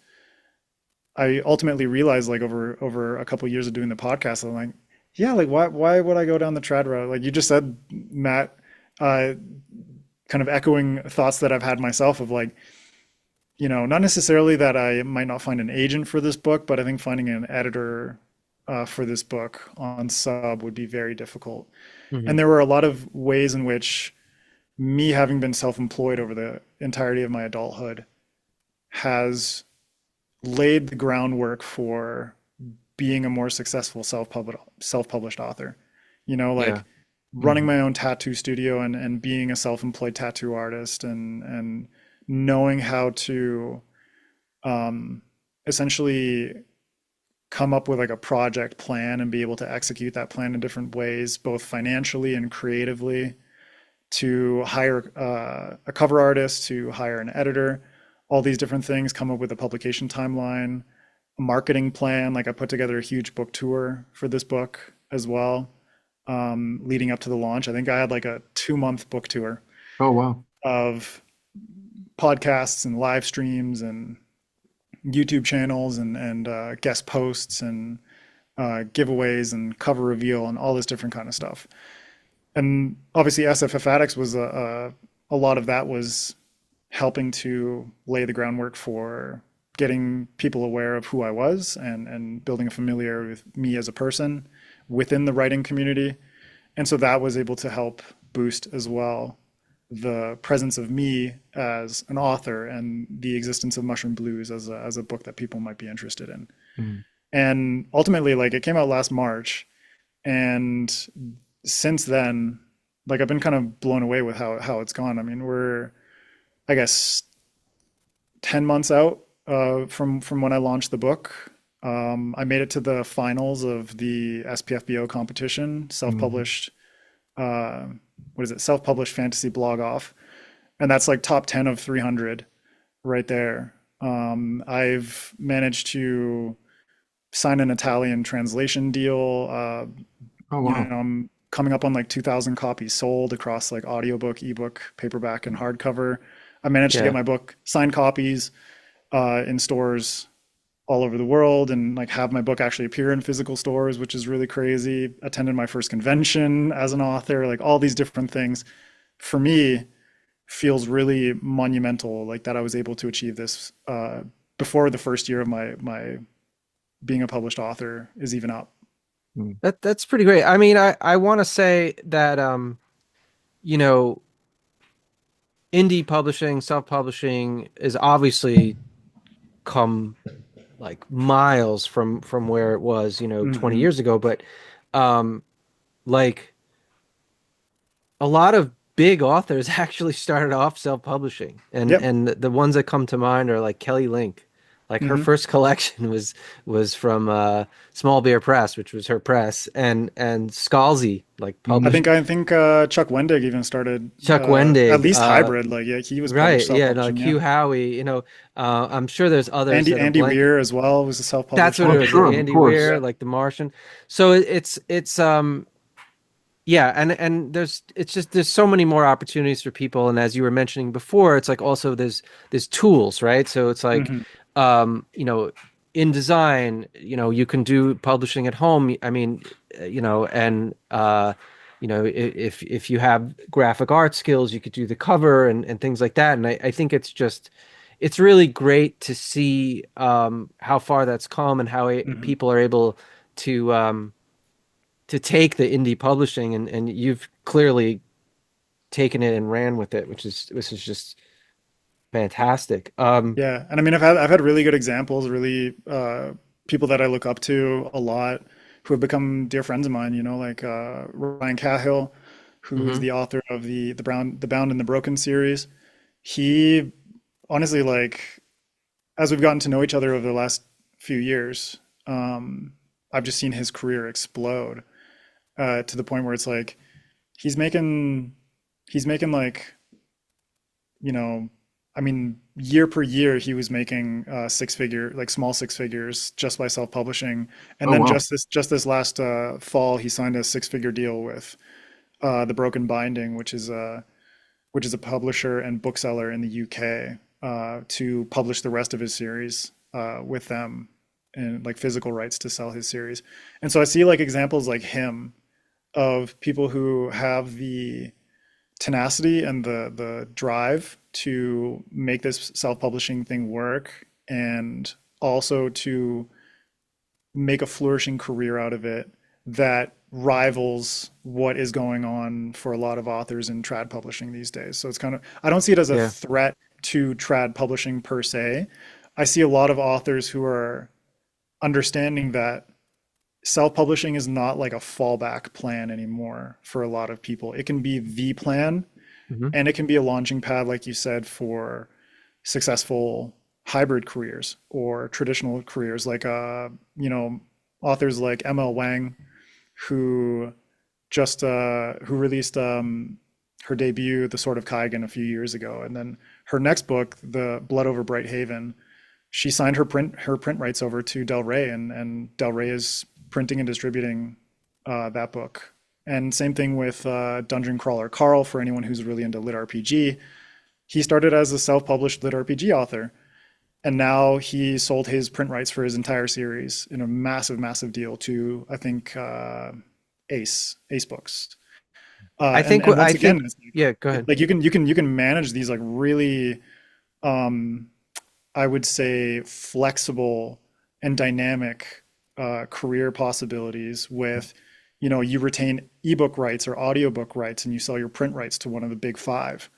I ultimately realized, like, over a couple of years of doing the podcast, I'm like, yeah, like, why would I go down the trad route? Like you just said, Matt, kind of echoing thoughts that I've had myself of, like, not necessarily that I might not find an agent for this book, but I think finding an editor for this book on sub would be very difficult. And there were a lot of ways in which me having been self-employed over the entirety of my adulthood has laid the groundwork for being a more successful self-published author. Running my own tattoo studio and being a self-employed tattoo artist, and knowing how to essentially come up with like a project plan and be able to execute that plan in different ways, both financially and creatively, to hire a cover artist, to hire an editor, all these different things, come up with a publication timeline, a marketing plan. Like I put together a huge book tour for this book as well, leading up to the launch. I think I had like a 2-month book tour. Oh, wow. Of podcasts and live streams and YouTube channels and guest posts and giveaways and cover reveal and all this different kind of stuff. And obviously SFF Addicts was a lot of that was helping to lay the groundwork for getting people aware of who I was and building a familiarity with me as a person within the writing community. And so that was able to help boost as well the presence of me as an author and the existence of Mushroom Blues as a book that people might be interested in. And ultimately, like, it came out last March, and since then, like, I've been kind of blown away with how it's gone. I mean, we're, I guess, 10 months out from when I launched the book. I made it to the finals of the SPFBO competition, self-published self-published fantasy blog off, and that's like top 10 of 300 right there. I've managed to sign an Italian translation deal. Oh, wow. I'm coming up on like 2,000 copies sold across like audiobook, ebook, paperback, and hardcover. I managed to get my book signed copies in stores all over the world, and like have my book actually appear in physical stores, which is really crazy. Attended my first convention as an author. Like, all these different things for me feels really monumental, like that I was able to achieve this before the first year of my being a published author is even up. That's pretty great. I mean, I want to say that indie publishing, self-publishing is obviously come like miles from where it was 20 years ago, but like a lot of big authors actually started off self-publishing, and the ones that come to mind are like Kelly Link. Like her first collection was from Small Beer Press, which was her press, and Scalzi like published. I think Chuck Wendig even started. Chuck Wendig, at least hybrid, like he was right. Yeah, like Hugh Howey. I'm sure there's others. Andy Weir as well was a self-published. That's what it was. Sure, Andy Weir, like The Martian. So it's yeah, and there's so many more opportunities for people, and as you were mentioning before, it's like also there's tools, right? So it's like in design, you can do publishing at home. I mean, and if you have graphic art skills, you could do the cover and things like that. And I think it's really great to see how far that's come and how people are able to take the indie publishing, and you've clearly taken it and ran with it, which is just fantastic. Yeah, and I mean, I've had really good examples, really people that I look up to a lot, who have become dear friends of mine. Like Ryan Cahill, who is the author of the Bound and the Broken series. He honestly, like, as we've gotten to know each other over the last few years, I've just seen his career explode to the point where it's like he's making like I mean, year per year, he was making small six figures just by self-publishing. And Oh, then wow. just this last fall, he signed a six-figure deal with The Broken Binding, which is a publisher and bookseller in the UK, to publish the rest of his series with them, and like physical rights to sell his series. And so I see like examples like him of people who have the tenacity and the drive to make this self-publishing thing work, and also to make a flourishing career out of it that rivals what is going on for a lot of authors in trad publishing these days. So it's kind of, I don't see it as a Yeah. threat to trad publishing per se. I see a lot of authors who are understanding that self-publishing is not like a fallback plan anymore for a lot of people. It can be the plan, Mhm. and it can be a launching pad, like you said, for successful hybrid careers or traditional careers, like authors like ML Wang, who who released her debut, The Sword of Kaigan, a few years ago, and then her next book, The Blood Over Bright Haven, she signed her print rights over to Del Rey, and Del Rey is printing and distributing that book. And same thing with Dungeon Crawler Carl, for anyone who's really into lit RPG. He started as a self-published lit RPG author, and now he sold his print rights for his entire series in a massive deal to, I think, Ace Books. I think and once I again, think it's yeah, go ahead. like you can manage these like really, I would say, flexible and dynamic career possibilities with, you retain ebook rights or audiobook rights, and you sell your print rights to one of the big five.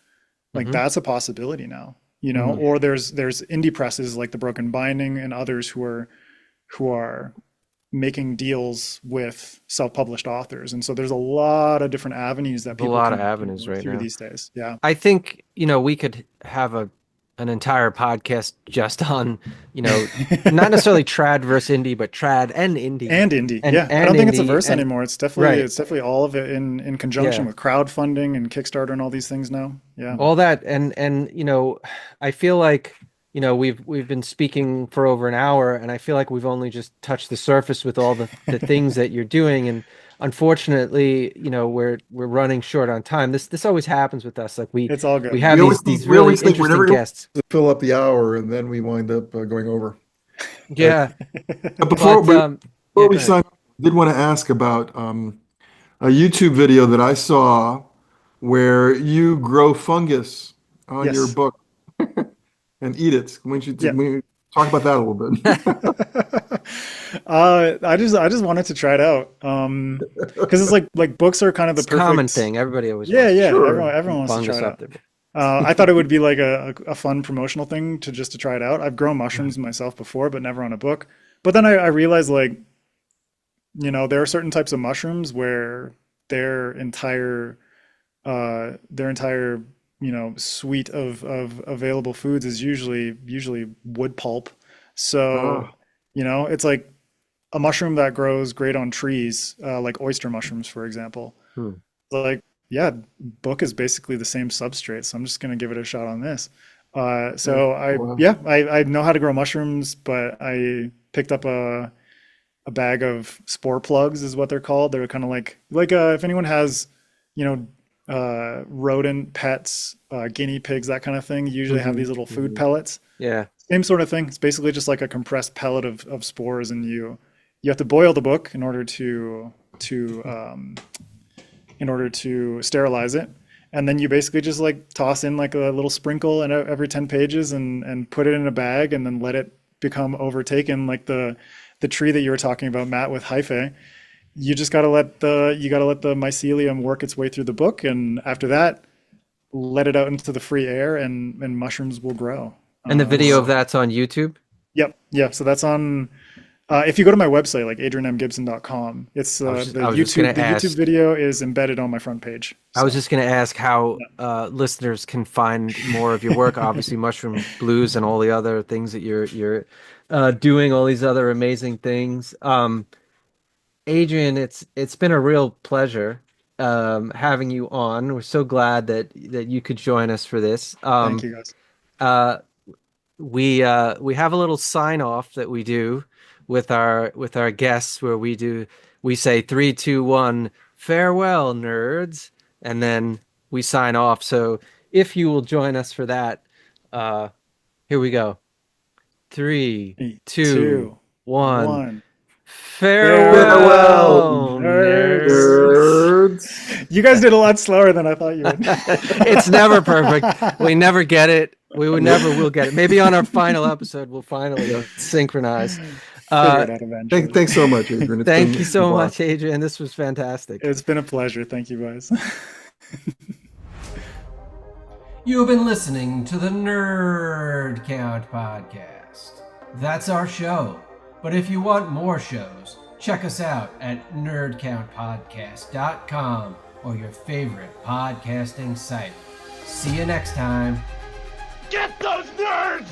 Like Mhm. that's a possibility now, Mhm. or there's indie presses like The Broken Binding and others who are making deals with self-published authors. And so there's a lot of different avenues that There's a people lot can of avenues go right through now. these days. Yeah. I think, we could have an entire podcast just on, not necessarily trad versus indie, but trad and indie And indie. and Yeah. I and don't think it's a indie verse and anymore. It's definitely right. it's definitely all of it in conjunction Yeah. with crowdfunding and Kickstarter and all these things now. Yeah. All that and I feel like we've been speaking for over an hour, and I feel like we've only just touched the surface with all the things that you're doing. And unfortunately, we're running short on time. This always happens with us. Like we It's all we good. have these We really always think we're interesting never going guests. to fill up the hour, and then we wind up going over. Yeah, But before, but yeah, before we go ahead. sign, I did want to ask about a YouTube video that I saw where you grow fungus on your Yes. book and eat it. Yeah. We talk about that a little bit? I just wanted to try it out. Because it's like books are kind of the It's a common perfect. thing. Everybody always Yeah, wants to yeah. try Sure. Everyone wants to try fungus it up out. there. I thought it would be like a fun promotional thing to try it out. I've grown mushrooms myself before, but never on a book. But then I realized, like, there are certain types of mushrooms where their entire suite of available foods is usually wood pulp. So, Ah, it's like a mushroom that grows great on trees, like oyster mushrooms, for example. Hmm. Like, yeah, book is basically the same substrate, so I'm just gonna give it a shot on this. So wow. I know how to grow mushrooms, but I picked up a bag of spore plugs, is what they're called. They're kind of like if anyone has, rodent pets, guinea pigs, that kind of thing, you usually have Mhm, these little food mhm. pellets. Yeah. Same sort of thing. It's basically just like a compressed pellet of spores, and you have to boil the book in order to sterilize it. And then you basically just like toss in like a little sprinkle and every 10 pages, and put it in a bag, and then let it become overtaken, like the tree that you were talking about, Matt, with hyphae. You just gotta let the mycelium work its way through the book, and after that, let it out into the free air, and mushrooms will grow. And the video of So that's on YouTube. yep, yeah. So that's on. If you go to my website, like adrianmgibson.com, it's I was just gonna The YouTube ask. video is embedded on my front page. I was So just going to ask how yeah. listeners can find more of your work. Obviously, Mushroom Blues and all the other things that you're doing, all these other amazing things. Adrian, it's been a real pleasure having you on. We're so glad that you could join us for this. Thank you, guys. we have a little sign off that we do with our guests where we say 3, 2, 1, farewell, nerds, and then we sign off. So if you will join us for that, here we go. 3, 2, 1. Farewell, nerds. You guys did a lot slower than I thought you would. It's never perfect. We never get it. We will get it. Maybe on our final episode, we'll finally synchronize. Thanks so much, Adrian. Thank you so much, Adrian. This was fantastic. It's been a pleasure. Thank you, guys. You have been listening to the Nerd Count Podcast. That's our show. But if you want more shows, check us out at nerdcountpodcast.com or your favorite podcasting site. See you next time. Get those nerds!